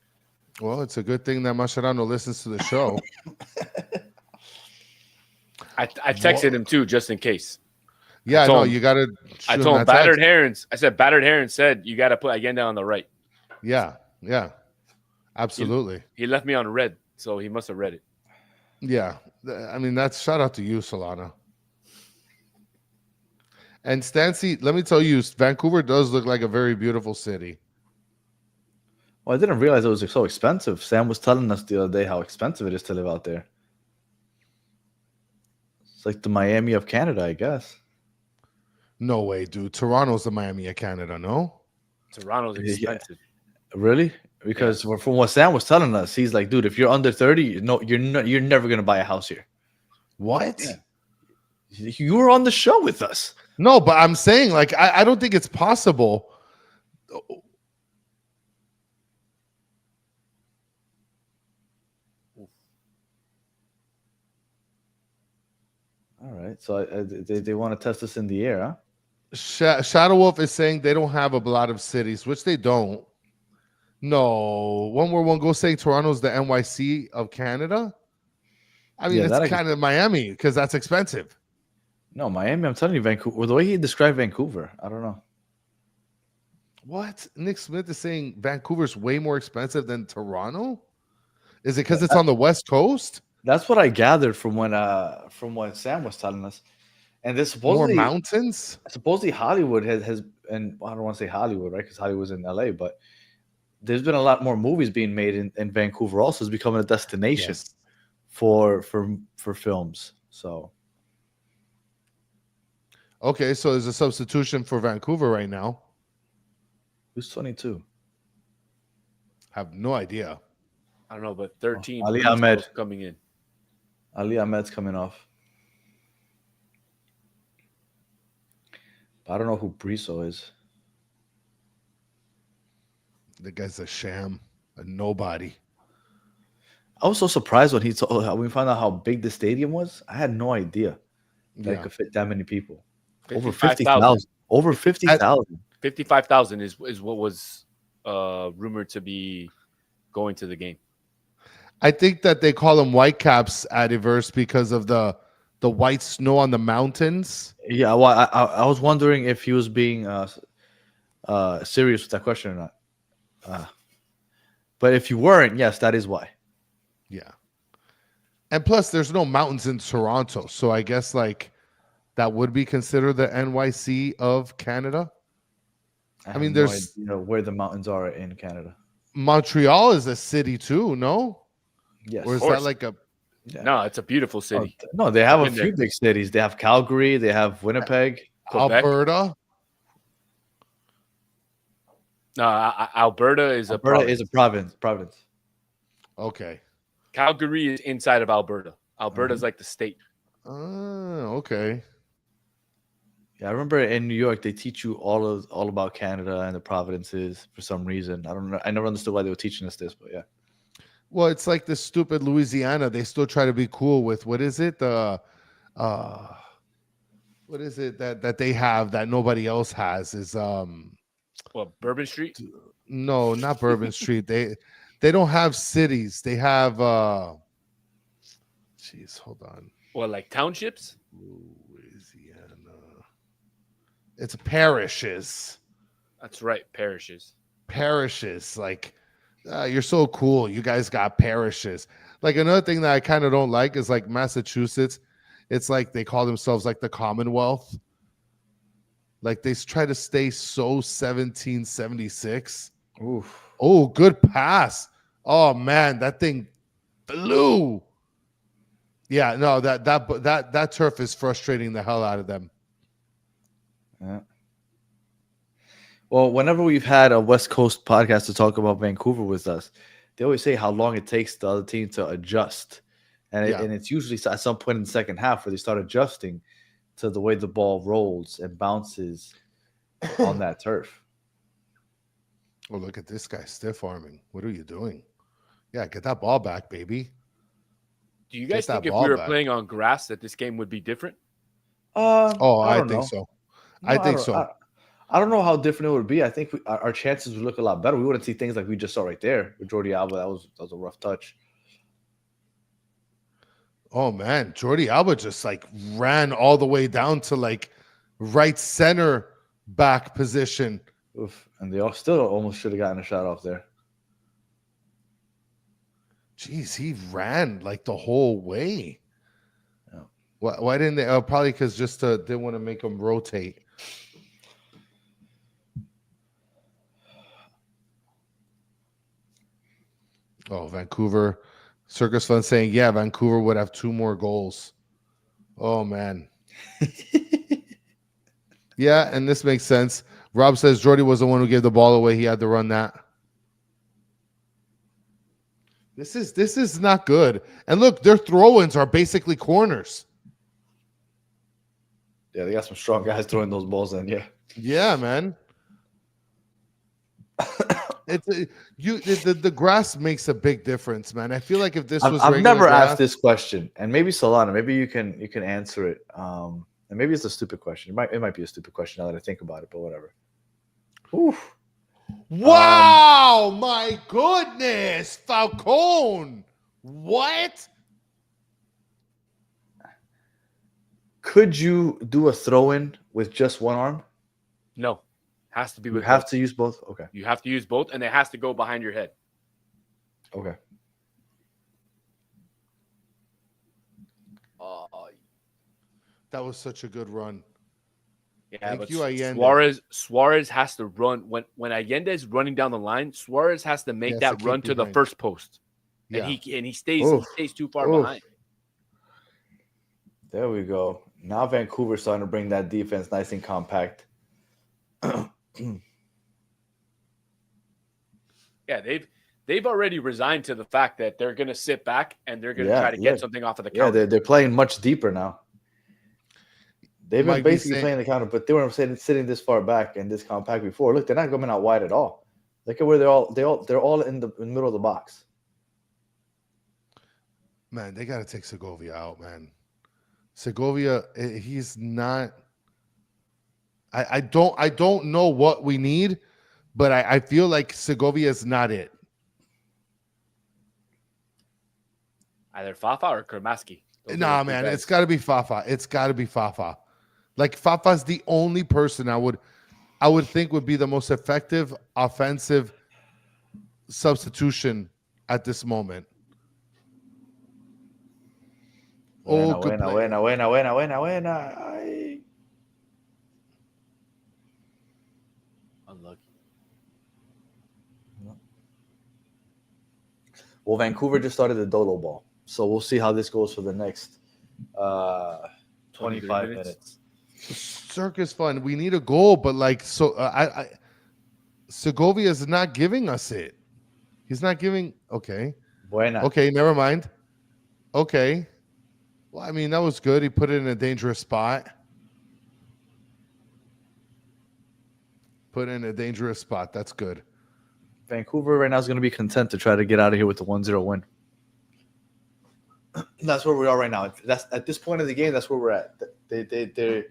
Well, it's a good thing that Mascherano listens to the show. I texted him too, just in case. Yeah, no, you got to. I told him battered herons. I said battered herons said you got to put Allende on the right. Yeah, absolutely. He left me on red, so he must have read it. Yeah, I mean that's shout out to you, Solana. And Stancy, let me tell you, Vancouver does look like a very beautiful city. Well, I didn't realize it was so expensive. Sam was telling us the other day how expensive it is to live out there. It's like the Miami of Canada, I guess. No way, dude. Toronto's the Miami of Canada, no? Toronto's expensive. Yeah. Really? Because from what Sam was telling us, he's like, dude, if you're under 30, you're never gonna buy a house here. What? Yeah. You were on the show with us. No, but I'm saying, like, I don't think it's possible. All right, so they want to test us in the air, huh? Shadow Wolf is saying they don't have a lot of cities, which they don't. No, 1 Go saying Toronto's the NYC of Canada. I mean, it's kind of Miami because that's expensive. No, Miami. I'm telling you, Vancouver. The way he described Vancouver, I don't know. What? Nick Smith is saying Vancouver's way more expensive than Toronto. Is it because it's on the West Coast? That's what I gathered from what Sam was telling us. And this supposedly more mountains. Supposedly Hollywood has, and I don't want to say Hollywood, right? Because Hollywood's in LA, but there's been a lot more movies being made in Vancouver. Also, it's becoming a destination for films. So. Okay, so there's a substitution for Vancouver right now. Who's 22? Have no idea. I don't know, but 13. Ali Ahmed coming in. Ali Ahmed's coming off. But I don't know who Briso is. The guy's a sham, a nobody. I was so surprised when we found out how big the stadium was. I had no idea that it could fit that many people. Over 50,000. Over 50,000. 55,000 is what was rumored to be going to the game. I think that they call them Whitecaps at Everse because of the white snow on the mountains. Yeah, well, I was wondering if he was being serious with that question or not. But if you weren't, yes, that is why. Yeah. And plus, there's no mountains in Toronto, so I guess like that would be considered the NYC of Canada. I mean, there's where the mountains are in Canada. Montreal is a city too, no? Yes. Or is that like a? Yeah. No, it's a beautiful city. No, they have a few big cities. They have Calgary. They have Winnipeg, Quebec. Alberta. No, Alberta is a province. Okay. Calgary is inside of Alberta. Alberta's like the state. Okay. Yeah, I remember in New York they teach you all about Canada and the provinces for some reason. I don't know. I never understood why they were teaching us this, but yeah. Well, it's like this stupid Louisiana. They still try to be cool with what is it? What is it that they have that nobody else has? Is Bourbon Street? No, not Bourbon Street. They don't have cities. They have jeez, hold on. What, like townships? Louisiana. It's parishes. That's right, parishes. Parishes, like you're so cool. You guys got parishes. Like another thing that I kind of don't like is like Massachusetts. It's like they call themselves like the Commonwealth. Like they try to stay so 1776. Oof. Oh, good pass. Oh man, that thing flew. Yeah, no, that turf is frustrating the hell out of them. Yeah. Well, whenever we've had a West Coast podcast to talk about Vancouver with us, they always say how long it takes the other team to adjust. And it's usually at some point in the second half where they start adjusting to the way the ball rolls and bounces on that turf. Oh, look at this guy stiff arming. What are you doing? Yeah, get that ball back, baby. Do you guys think if we were playing on grass that this game would be different? I think so. I think so. I don't know how different it would be. I think our chances would look a lot better. We wouldn't see things like we just saw right there with Jordi Alba. That was a rough touch. Oh man, Jordi Alba just like ran all the way down to like right center back position. Oof. And they all still almost should have gotten a shot off there. Jeez, he ran like the whole way. Yeah. Why didn't they? Probably because they want to make him rotate. Oh, Vancouver. Circus Fun saying, yeah, Vancouver would have 2 more goals. Oh, man. Yeah, and this makes sense. Rob says Jordy was the one who gave the ball away. He had to run that. This is not good. And look, their throw-ins are basically corners. Yeah, they got some strong guys throwing those balls in. Yeah. Yeah, man. The grass makes a big difference, man. I feel like if this was I've never asked this question, and maybe Solana, maybe you can answer it. And maybe it's a stupid question. It might be a stupid question now that I think about it, but whatever. Oof. Wow, my goodness, Falcone. What? Could you do a throw-in with just one arm? No. Has to be with You have both. to use both? Okay. You have to use both, and it has to go behind your head. Okay. That was such a good run. Yeah, Thank but you, Allende. Suarez has to run when Allende is running down the line. Suarez has to make that run to the first post, and he stays too far behind. There we go. Now Vancouver's starting to bring that defense nice and compact. Yeah, they've already resigned to the fact that they're going to sit back and they're going to try to get something off of the counter. Yeah, they're playing much deeper now. They've been basically playing the counter, but they weren't sitting this far back and this compact before. Look, they're not coming out wide at all. Look at where they're all in the middle of the box. Man, they got to take Segovia out, man. Segovia, he's not. I don't know what we need, but I feel like Segovia is not it. Either Fafa or Kermaski. Nah, man, it's got to be Fafa. It's got to be Fafa. Like Fafa's the only person I would think would be the most effective offensive substitution at this moment. Buena. Unlucky. Well, Vancouver just started the Dolo ball, so we'll see how this goes for the next 25 minutes. Circus Fun. We need a goal, but like Segovia is not giving us it. He's not giving. Okay. Buena. Okay, never mind. Okay. Well, I mean, that was good. He put it in a dangerous spot. That's good. Vancouver right now is going to be content to try to get out of here with the 1-0 win. That's where we are right now. That's at this point of the game. That's where we're at. They're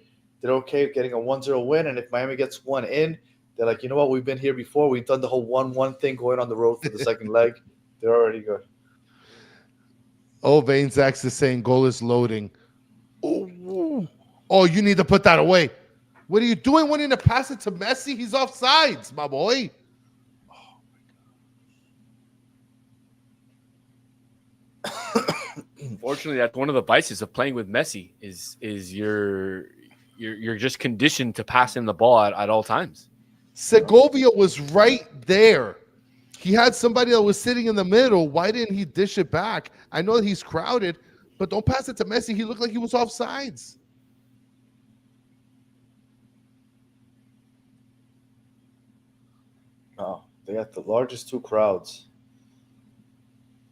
okay getting a 1-0 win, and if Miami gets one in, they're like, you know what? We've been here before. We've done the whole 1-1 thing going on the road for the second leg. They're already good. Oh, Vane Zax is saying goal is loading. Oh, you need to put that away. What are you doing wanting to pass it to Messi? He's offsides, my boy. Unfortunately, that's one of the vices of playing with Messi is you're just conditioned to pass him the ball at all times. Segovia was right there. He had somebody that was sitting in the middle. Why didn't he dish it back? I know that he's crowded, but don't pass it to Messi. He looked like he was offsides. They got the largest 2 crowds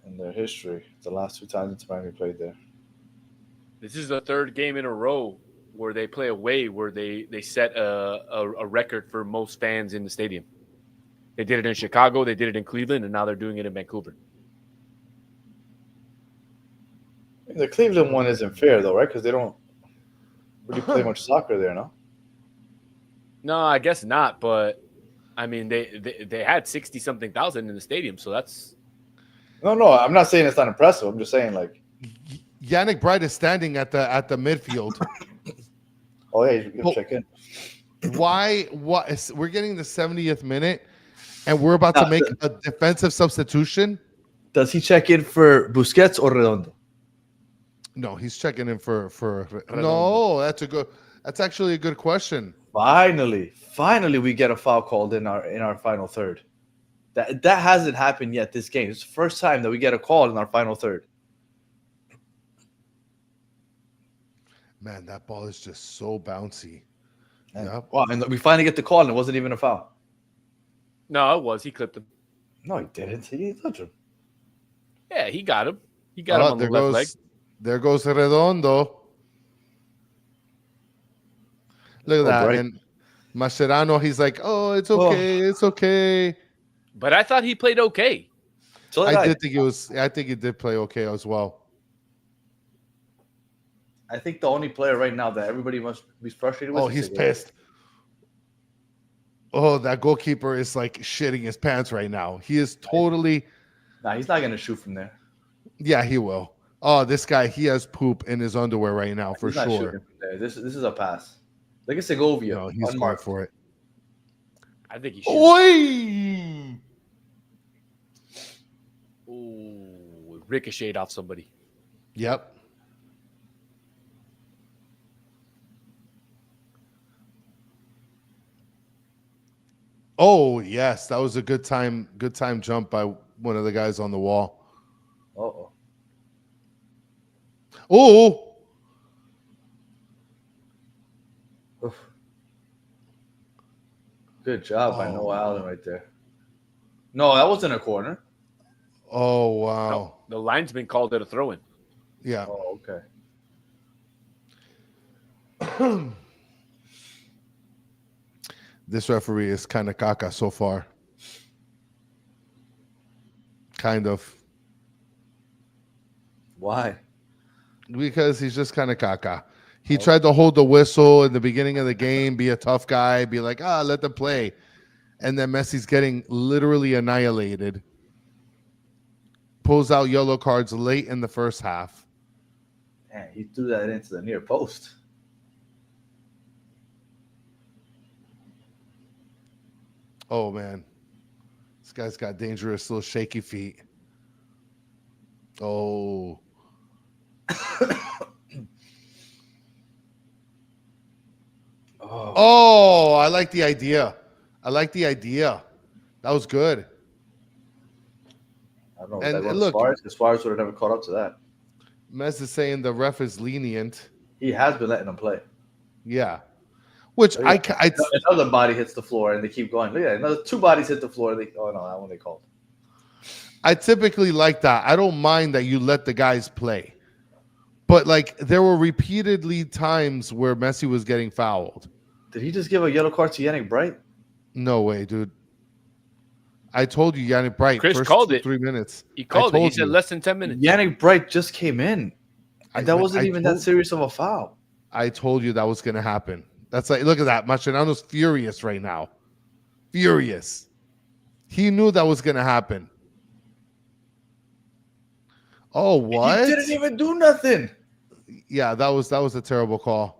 in their history. The last 2 times Inter Miami played there. This is the 3rd game in a row where they play away, where they set a record for most fans in the stadium. They did it in Chicago, they did it in Cleveland, and now they're doing it in Vancouver. The Cleveland one isn't fair, though, right? Because they don't really play much soccer there, no? No, I guess not. But I mean, they had 60-something thousand in the stadium, so that's. No, I'm not saying it's not impressive. I'm just saying, like, Yannick Bright is standing at the midfield. oh yeah, you can check in. Why? What? We're getting the 70th minute, and we're about to make a defensive substitution. Does he check in for Busquets or Redondo? No, he's checking in for. No, that's actually a good question. Finally, we get a foul called in our final third. That hasn't happened yet this game. It's the first time that we get a call in our final third. Man, that ball is just so bouncy. Yeah. Wow, and we finally get the call, and it wasn't even a foul. No, it was. He clipped him. No, he didn't. He didn't touch him. Yeah, he got him. He got him on the left leg. There goes Redondo. Look at that. Right. And Mascherano, he's like, oh, it's okay. It's okay. But I thought he played okay. So I think he did play okay as well. I think the only player right now that everybody must be frustrated with. Oh, he's pissed. Oh, that goalkeeper is like shitting his pants right now. He is totally. Nah, he's not going to shoot from there. Yeah, he will. Oh, this guy, he has poop in his underwear right now for sure. This is a pass. Like I said, Segovia. No, he's smart for it. I think he should. Oi! Ooh, ricocheted off somebody. Yep. Oh, yes. That was a good time jump by one of the guys on the wall. Uh-oh. Oh! Oof. Good job by Noah Allen right there. No, that wasn't a corner. Oh, wow. No, the linesman called it a throw-in. Yeah. Oh, okay. This referee is kind of caca so far. Kind of. Why? Because he's just kind of caca. He tried to hold the whistle in the beginning of the game, be a tough guy, be like, let them play. And then Messi's getting literally annihilated. Pulls out yellow cards late in the first half. Man, he threw that into the near post. Oh, man. This guy's got dangerous little shaky feet. Oh. Oh, I like the idea. That was good. I don't know. And that look, Suarez would have never caught up to that. Mess is saying the ref is lenient. He has been letting them play. Yeah. Which another body hits the floor and they keep going. Look at that. Another 2 bodies hit the floor. Oh no, that one they called. I typically like that. I don't mind that you let the guys play. But like there were repeatedly times where Messi was getting fouled. Did he just give a yellow card to Yannick Bright? No way, dude. I told you Yannick Bright. Chris first called it. 3 minutes. He called it. He said less than 10 minutes. Yannick Bright just came in. And that wasn't even that serious of a foul. I told you that was going to happen. That's like, look at that. Mascherano's furious right now. Furious. He knew that was going to happen. Oh, what? He didn't even do nothing. Yeah, that was a terrible call.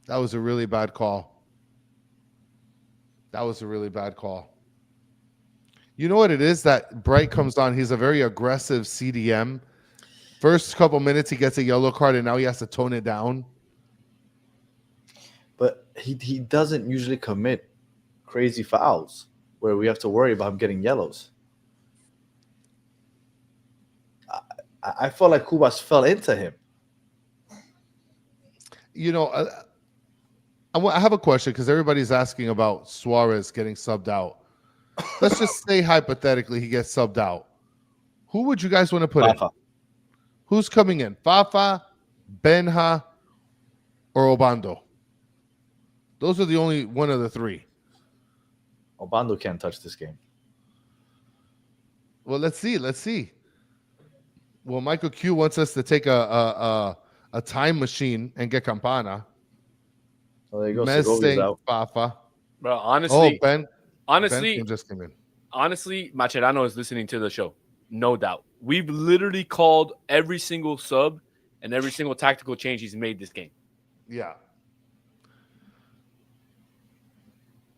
That was a really bad call. You know what it is that Bright comes on? He's a very aggressive CDM. First couple minutes, he gets a yellow card, and now he has to tone it down. But he doesn't usually commit crazy fouls where we have to worry about him getting yellows. I felt like Cubas fell into him. You know, I have a question because everybody's asking about Suarez getting subbed out. Let's just say hypothetically he gets subbed out. Who would you guys want to put in? Who's coming in? Fafa, Benha, or Obando? Those are the only one of the three. Obando can't touch this game. Well, let's see. Well, Michael Q wants us to take a time machine and get Campana. Oh, there you go. Mez Segovia's saying out. Fafa. Bro, honestly, Ben just came in. Honestly, Macherano is listening to the show. No doubt. We've literally called every single sub and every single tactical change he's made this game. Yeah.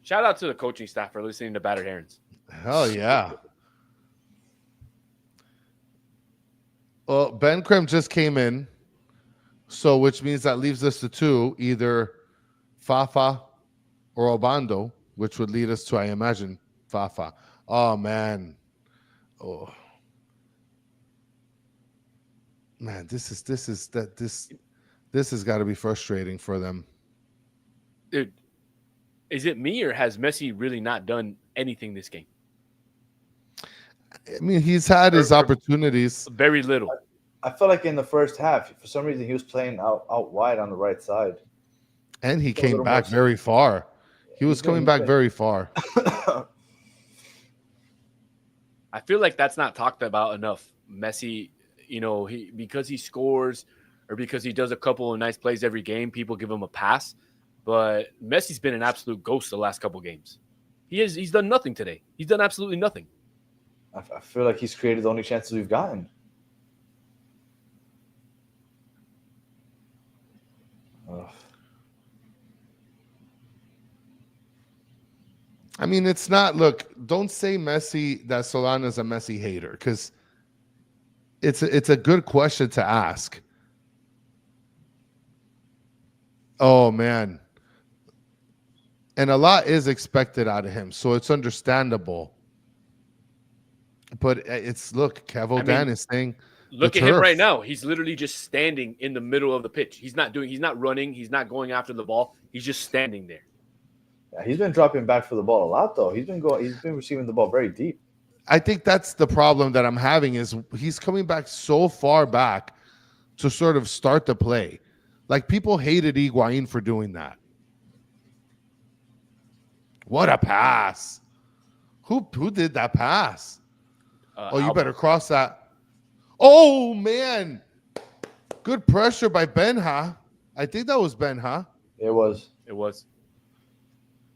Shout out to the coaching staff for listening to Battered Herons. Hell yeah. Well, Ben Krem just came in, so which means that leaves us to two, either Fafa or Obando, which would lead us to, I imagine, Fafa. Oh man. Oh man, this has got to be frustrating for them. Dude, is it me or has Messi really not done anything this game? I mean, he's had his opportunities. Very little. I felt like in the first half, for some reason, he was playing out wide on the right side. And he came back very far. He was coming back very far. I feel like that's not talked about enough. Messi, because he scores or because he does a couple of nice plays every game, people give him a pass. But Messi's been an absolute ghost the last couple of games. He's done nothing today. He's done absolutely nothing. I feel like he's created the only chances we've gotten. Ugh. I mean, it's not. Look, don't say Messi that Solana's a Messi hater, because it's a good question to ask. Oh man, and a lot is expected out of him, so it's understandable. But it's Kevo Dan is saying. Look at him right now. He's literally just standing in the middle of the pitch. He's not running. He's not going after the ball. He's just standing there. Yeah, he's been dropping back for the ball a lot, though. He's been receiving the ball very deep. I think that's the problem that I'm having is he's coming back so far back to sort of start the play. Like, people hated Higuain for doing that. What a pass. Who did that pass? You better cross that. Oh, man. Good pressure by Benha. I think that was Benha. It was.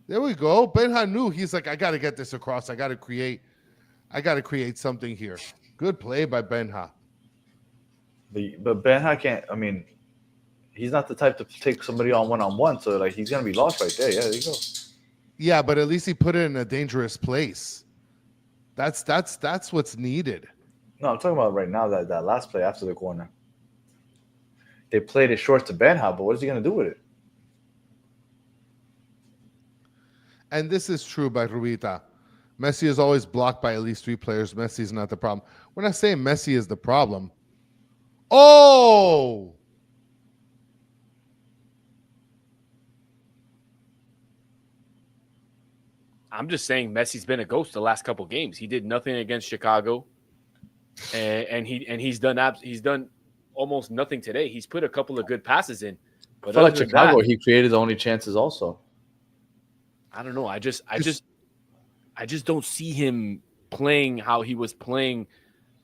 There we go. Benha knew. He's like, I got to get this across. I got to create something here. Good play by Benha. But Benha can't, I mean, he's not the type to take somebody on one-on-one, so like he's going to be lost right there. Yeah, there you go. Yeah, but at least he put it in a dangerous place. That's what's needed. No, I'm talking about right now, that last play after the corner. They played it short to Benha, but what is he going to do with it? And this is true by Rubita. Messi is always blocked by at least three players. Messi is not the problem. We're not saying Messi is the problem. Oh! I'm just saying Messi's been a ghost the last couple games. He did nothing against Chicago. And he's done almost nothing today. He's put a couple of good passes in. But I feel like Chicago, he created the only chances also. I don't know. I just don't see him playing how he was playing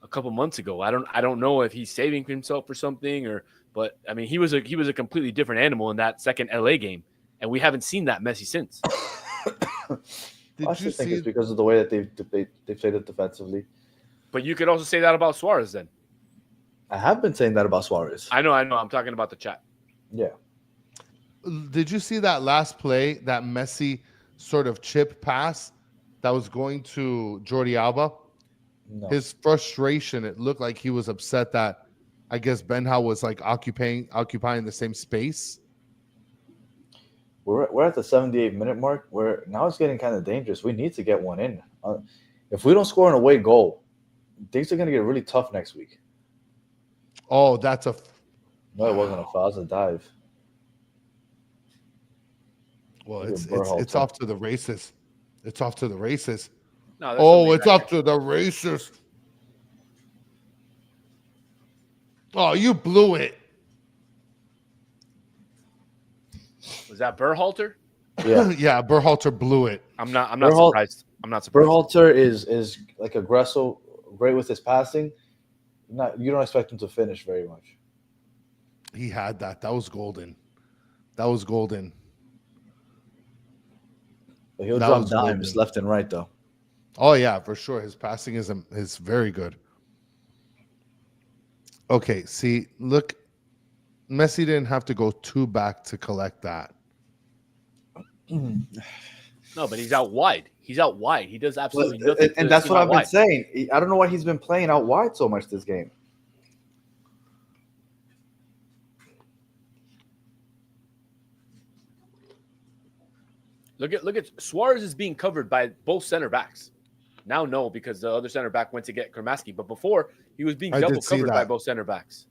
a couple months ago. I don't know if he's saving himself for something but I mean he was a completely different animal in that second LA game, and we haven't seen that Messi since. I just think it's because of the way that they played it defensively. But you could also say that about Suarez then. I have been saying that about Suarez. I know. I'm talking about the chat. Yeah. Did you see that last play, that Messi sort of chip pass that was going to Jordi Alba? No. His frustration, it looked like he was upset that I guess Benha was like occupying the same space. We're at the 78-minute mark where now it's getting kind of dangerous. We need to get one in. If we don't score an away goal, things are going to get really tough next week. Oh, that's No, it wasn't a foul. It was a dive. Well, Look at it's Berhalter. off to the races. It's off to the races. No, that's Oh, it's off to the races. Oh, you blew it. Was that Berhalter? Yeah, Yeah, Berhalter blew it. I'm not Berhal- surprised. I'm not surprised. Berhalter is like aggressive, great with his passing. You don't expect him to finish very much. He had that. That was golden. That was golden. But he'll That drop was dimes golden. left and right, though. Oh yeah, for sure. His passing is very good. Okay, see, look, Messi didn't have to go 2 back to collect that. No, but he's out wide. He's out wide. He does absolutely nothing. And that's what I've been saying. I don't know why he's been playing out wide so much this game. Look at Suarez is being covered by both center backs. Now no, because the other center back went to get Kramaski. But before, he was being double covered by both center backs.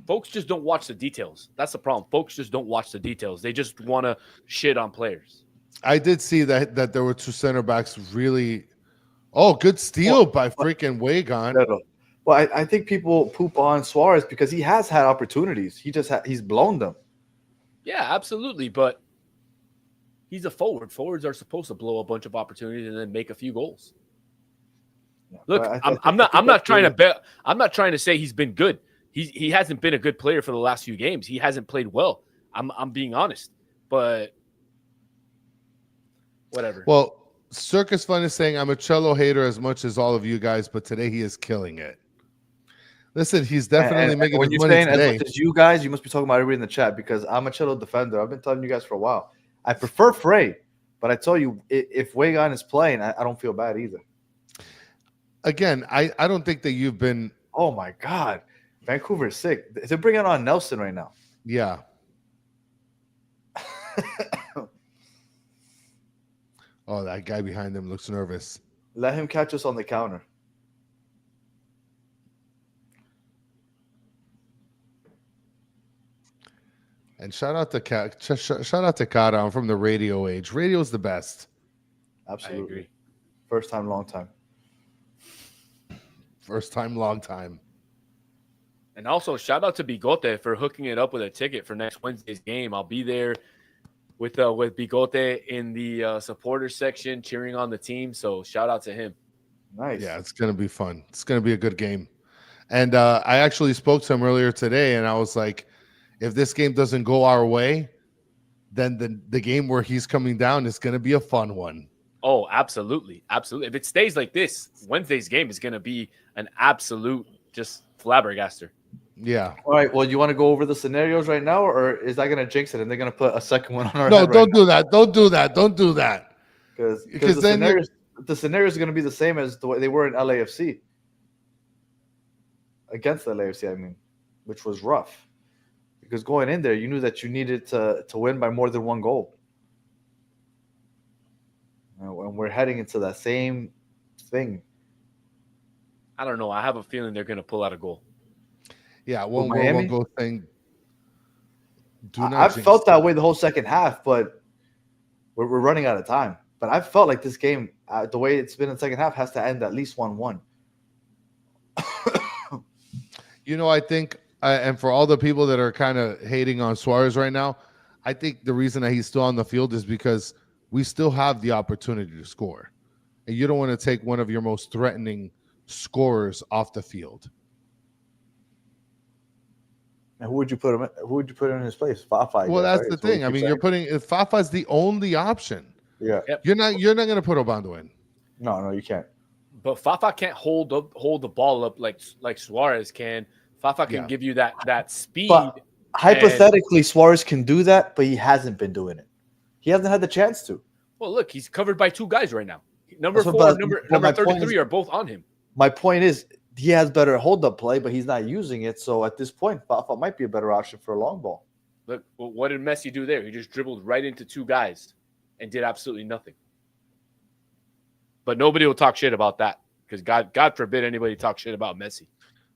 Folks just don't watch the details. That's the problem. Folks just don't watch the details. They just want to shit on players. I did see that there were 2 center backs really. Oh, good steal by freaking Wagon. Well, I think people poop on Suarez because he has had opportunities. He's blown them. Yeah, absolutely. But he's a forward. Forwards are supposed to blow a bunch of opportunities and then make a few goals. Yeah, Look, I'm not trying to bet. I'm not trying to say he's been good. He hasn't been a good player for the last few games. He hasn't played well. I'm being honest, but whatever. Well, Circus Fun is saying I'm a Cello hater as much as all of you guys, but today he is killing it. Listen, he's definitely making when the you're money saying today. as much as you guys, you must be talking about everybody in the chat because I'm a Cello defender. I've been telling you guys for a while. I prefer Frey, but I tell you, if Wagon is playing, I don't feel bad either. Again, I don't think that you've been. Oh my God, Vancouver is sick. They're bringing on Nelson right now. Yeah. Oh, that guy behind him looks nervous. Let him catch us on the counter. And shout out to Kara. I'm from the radio age. Radio's the best. Absolutely. I agree. First time, long time. First time, long time. And also, shout out to Bigote for hooking it up with a ticket for next Wednesday's game. I'll be there with Bigote in the supporter section cheering on the team. So shout out to him. Nice. Yeah, it's going to be fun. It's going to be a good game. And I actually spoke to him earlier today, and I was like, if this game doesn't go our way, then the game where he's coming down is going to be a fun one. Oh, absolutely. Absolutely. If it stays like this, Wednesday's game is going to be an absolute just flabbergaster. Yeah. All right. Well, you want to go over the scenarios right now, or is that going to jinx it and they're going to put a second one on our No, head don't do that. Don't do that. Don't do that. Because then the scenarios are going to be the same as the way they were in LAFC. Against the LAFC, I mean, which was rough. Because going in there, you knew that you needed to win by more than 1 goal. And we're heading into that same thing. I don't know. I have a feeling they're going to pull out a goal. Yeah, With one Miami? goal thing. I've felt that way the whole second half, but we're running out of time. But I've felt like this game, the way it's been in the second half, has to end at least 1-1. I think, and for all the people that are kind of hating on Suarez right now, I think the reason that he's still on the field is because we still have the opportunity to score. And you don't want to take one of your most threatening scorers off the field. And who would you put in his place? Fafa. Well, that's the thing. I mean, you're putting Fafa's the only option. Yeah. Yep. You're not going to put Obando in. No, you can't. But Fafa can't hold the ball up like Suarez can. Fafa can give you that speed. But hypothetically, Suarez can do that, but he hasn't been doing it. He hasn't had the chance to. Well, look, he's covered by 2 guys right now. Number 4 and number 33 are both on him. My point is, he has better hold-up play, but he's not using it. So at this point, Fafa might be a better option for a long ball. Look, what did Messi do there? He just dribbled right into 2 guys and did absolutely nothing. But nobody will talk shit about that because God forbid anybody talk shit about Messi.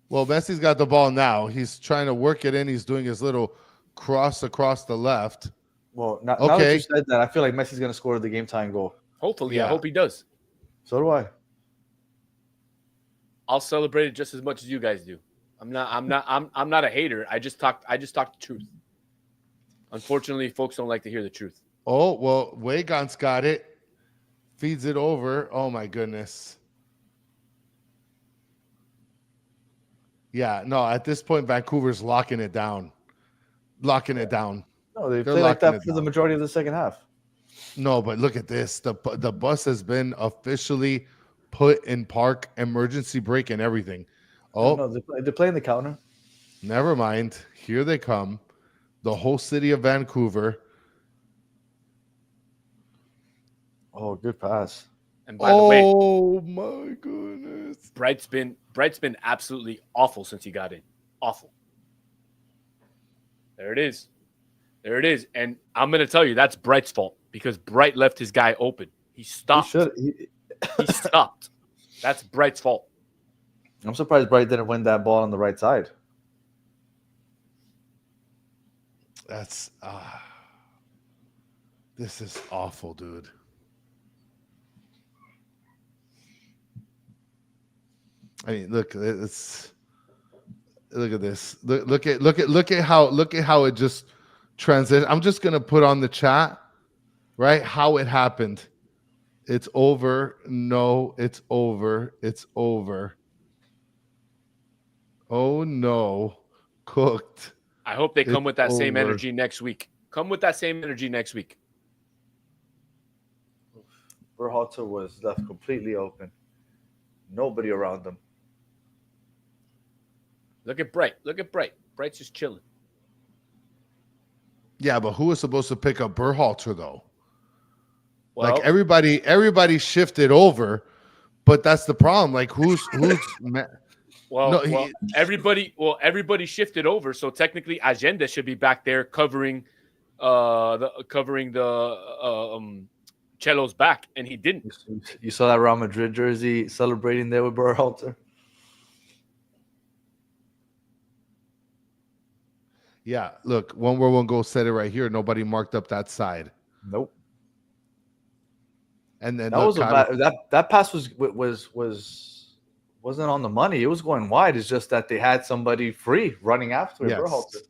Well, Messi's got the ball now. He's trying to work it in. He's doing his little cross across the left. Well, now that you said that, I feel like Messi's going to score the game-tying goal. Hopefully, I hope he does. So do I. I'll celebrate it just as much as you guys do. I'm not a hater. I just talk the truth. Unfortunately, folks don't like to hear the truth. Oh, well, Wagon's got it. Feeds it over. Oh my goodness. Yeah, no, at this point, Vancouver's locking it down. No, they play like that for the majority of the second half. No, but look at this. The bus has been officially put in park, emergency brake and everything. Oh, no, they're playing the counter. Never mind. Here they come. The whole city of Vancouver. Oh, good pass. And by the way, oh my goodness. Bright's been absolutely awful since he got in. Awful. There it is. And I'm going to tell you, that's Bright's fault because Bright left his guy open. He stopped. He stopped. That's Bright's fault. I'm surprised Bright didn't win that ball on the right side. That's this is awful, dude. I mean, look at this. Look at how it just transitioned. I'm just gonna put on the chat, right? How it happened. It's over. No, it's over. It's over. Oh no, cooked. I hope they come with that same energy next week. Come with that same energy next week. Berhalter was left completely open. Nobody around him. Look at Bright. Bright's just chilling. Yeah, but who was supposed to pick up Berhalter though? Well, like everybody shifted over, but that's the problem. Like who's everybody shifted over. So technically, Agenda should be back there covering Cello's back, and he didn't. You saw that Real Madrid jersey celebrating there with Berhalter. Yeah, look, 1-1 goal set it right here. Nobody marked up that side. Nope. And then that pass wasn't on the money. It was going wide. It's just that they had somebody free running after it. Berhalter.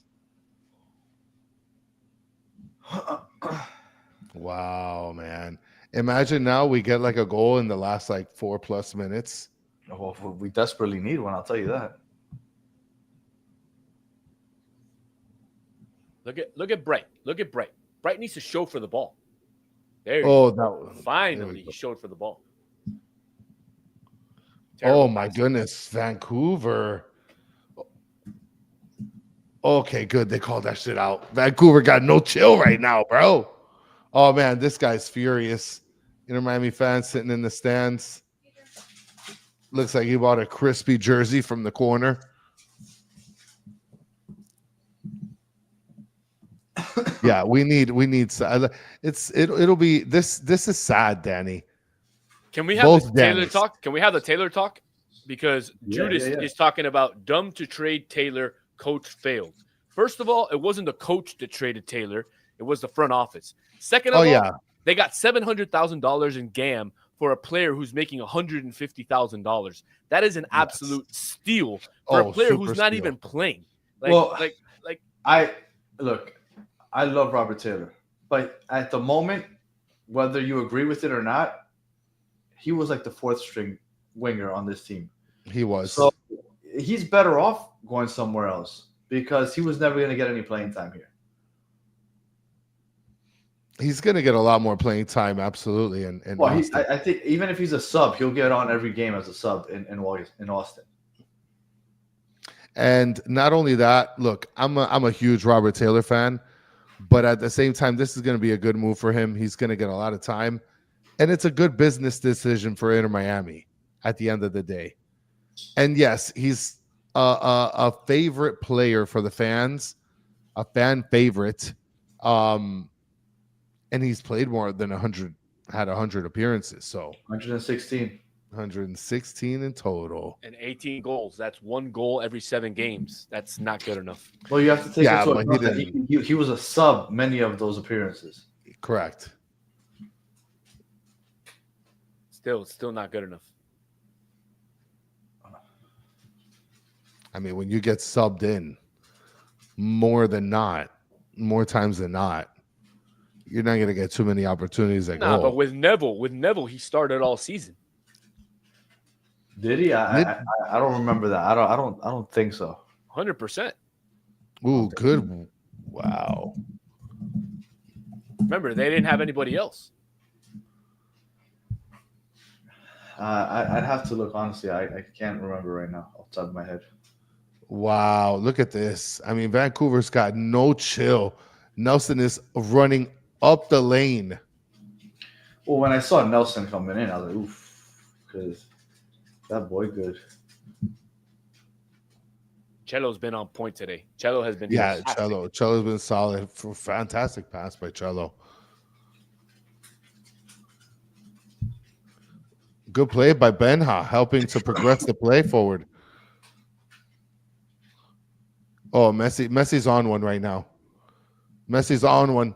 Wow, man. Imagine now we get like a goal in the last like 4+ minutes. Well, we desperately need one, I'll tell you that. Look at Bright. Bright needs to show for the ball. There finally he showed for the ball. Terrible my goodness, Vancouver. Okay, good. They called that shit out. Vancouver got no chill right now, bro. Oh man, this guy's furious. Inter Miami fans sitting in the stands. Looks like he bought a crispy jersey from the corner. Yeah, we need. It'll be this. This is sad, Danny. Can we have the Taylor talk? Can we have the Taylor talk? Because Judas is talking about dumb to trade Taylor. Coach failed. First of all, it wasn't the coach that traded Taylor. It was the front office. Second of all, they got $700,000 in GAM for a player who's making $150,000. That is an absolute steal for a player who's not even playing. I love Robert Taylor, but at the moment, whether you agree with it or not, he was like the fourth string winger on this team. He was. So he's better off going somewhere else because he was never going to get any playing time here. He's going to get a lot more playing time, absolutely. I think even if he's a sub, he'll get on every game as a sub in Austin. And not only that, look, I'm a huge Robert Taylor fan, but at the same time, this is going to be a good move for him. He's going to get a lot of time, and it's a good business decision for Inter Miami at the end of the day. And yes, he's a favorite player for the fans, a fan favorite. And he's played more than 100 appearances. So 116. 116 in total. And 18 goals. That's 1 goal every 7 games. That's not good enough. Well, you have to take Yeah, into but account that he was a sub many of those appearances. Correct. Still not good enough. I mean, when you get subbed in more times than not, you're not going to get too many opportunities at goal. But with Neville, he started all season. Did he? I don't remember that. I don't think so. 100%. Ooh, good. Wow. Remember, they didn't have anybody else. I'd have to look, honestly. I can't remember right now off the top of my head. Wow, look at this. I mean, Vancouver's got no chill. Nelson is running up the lane. Well, when I saw Nelson coming in, I was like, oof, because that boy good. Cello's been on point today. Cello has been fantastic. Cello's been solid. Fantastic pass by Cello. Good play by Benha, helping to progress the play forward. Oh, Messi's on one right now. Messi's on one.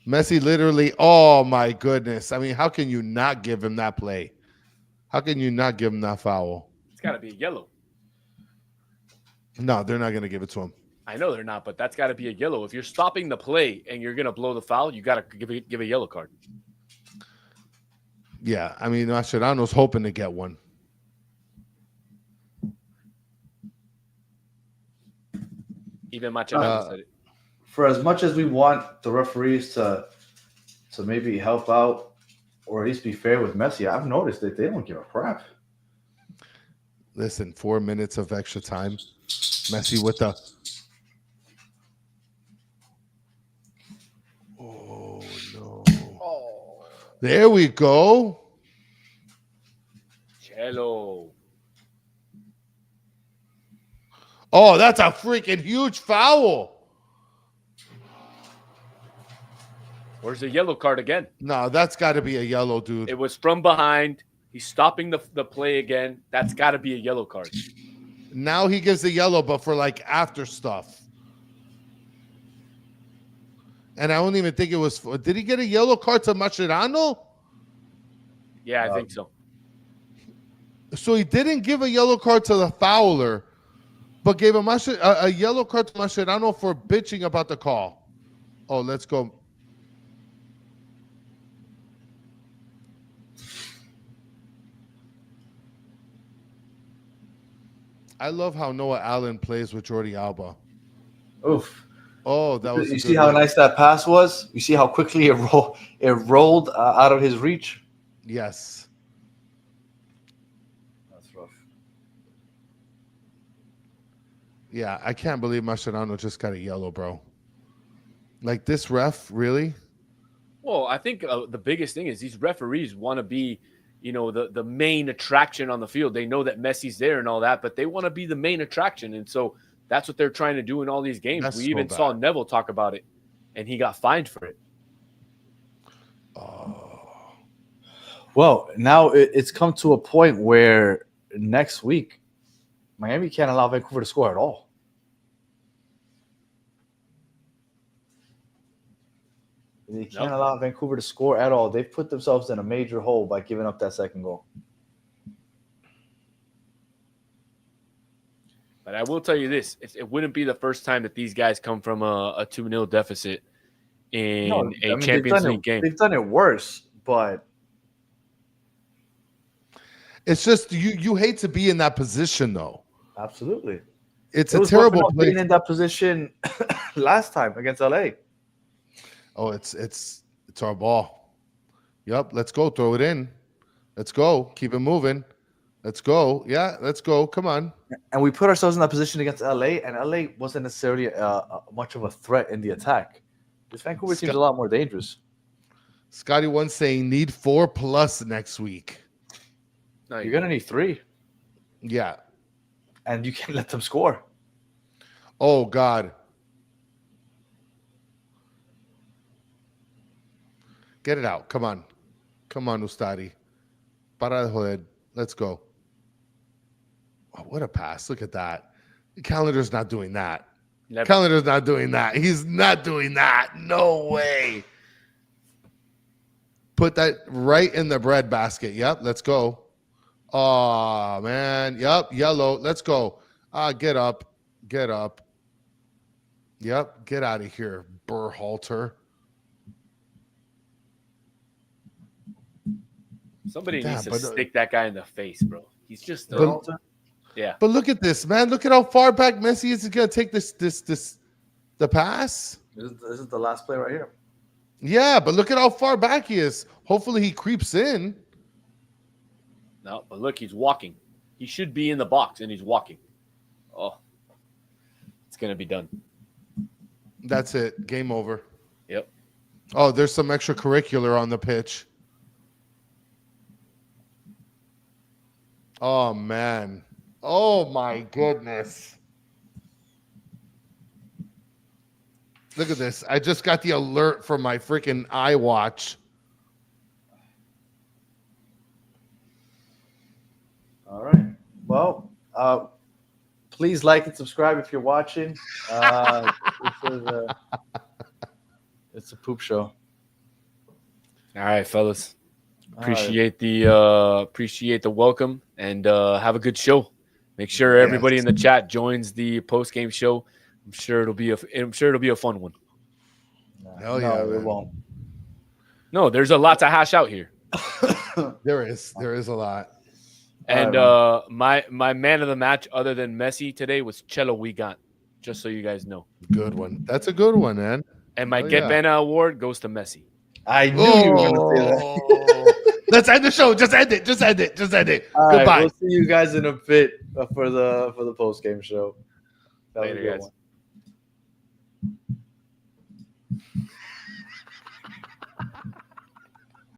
Messi literally, oh my goodness. I mean, how can you not give him that play? How can you not give him that foul? It's got to be a yellow. No, they're not going to give it to him. I know they're not, but that's got to be a yellow. If you're stopping the play and you're going to blow the foul, you got to give a yellow card. Yeah, I mean, Mascherano's hoping to get one. Even Mascherano said it. For as much as we want the referees to maybe help out or at least be fair with Messi, I've noticed that they don't give a crap. Listen, 4 minutes of extra time. Messi with the... Oh, no. Oh. There we go. Cello. Oh, that's a freaking huge foul. Where's the yellow card again? No, that's got to be a yellow, dude. It was from behind. He's stopping the play again. That's got to be a yellow card. Now he gives the yellow, but for like after stuff. And I don't even think it was. Did he get a yellow card to Mascherano? Yeah, I think so. So he didn't give a yellow card to the fouler, but gave a yellow card to Mascherano for bitching about the call. Oh, let's go. I love how Noah Allen plays with Jordi Alba. Oof. Oh, that was. You see how nice that pass was? You see how quickly it rolled out of his reach? Yes. That's rough. Yeah, I can't believe Mascherano just got a yellow, bro. Like this ref, really? Well, I think the biggest thing is these referees want to be, the main attraction on the field. They know that Messi's there and all that, but they want to be the main attraction. And so that's what they're trying to do in all these games. That's we so even bad. saw Neville talk about it, and he got fined for it. Oh. Well, now it's come to a point where next week, Miami can't allow Vancouver to score at all. They can't allow Vancouver to score at all. They've put themselves in a major hole by giving up that second goal. But I will tell you this. It wouldn't be the first time that these guys come from a 2-0 deficit in Champions League game. They've done it worse, but It's just you hate to be in that position, though. absolutely. It's It a was terrible worth place. being in that position last time against LA. Oh, it's our ball. Yep, let's go. Throw it in. Let's go. Keep it moving. Let's go. Yeah, let's go. Come on. And we put ourselves in that position against LA, and LA wasn't necessarily much of a threat in the attack. This Vancouver team's a lot more dangerous. Scotty one saying need 4+ next week. No, you're gonna need 3, Yeah. and you can't let them score. Oh God. Get it out. Come on. Come on, Ustadi. Para de joder. Let's go. Oh, what a pass. Look at that. Calendar's not doing that. Never. Calendar's not doing that. He's not doing that. No way. Put that right in the bread basket. Yep, let's go. Oh, man. Yep, yellow. Let's go. Get up. Get up. Yep, get out of here, Berhalter. Somebody needs to stick that guy in the face, bro. He's just yeah. But look at this, man. Look at how far back Messi is going to take the pass. This is the last play right here. Yeah, but look at how far back he is. Hopefully he creeps in. No, but look, he's walking. He should be in the box, and he's walking. Oh, it's going to be done. That's it. Game over. Yep. Oh, there's some extracurricular on the pitch. Oh, man. Oh, my goodness. Look at this. I just got the alert from my freaking iWatch. All right. Well, please like and subscribe if you're watching. It's a poop show. All right, fellas. Appreciate the welcome and have a good show. Make sure everybody in the chat joins the post-game show. I'm sure it'll be a fun one. Hell yeah, no, it won't. No, there's a lot to hash out here. There is a lot. And my man of the match, other than Messi today, was Cello Wigan. Just so you guys know. Good one. That's a good one, man. And my Get Bena award goes to Messi. I knew you were going to say that. Let's end the show. Just end it. Just end it. All Goodbye. Right, we'll see you guys in a bit for the post game show. Later, guys. One.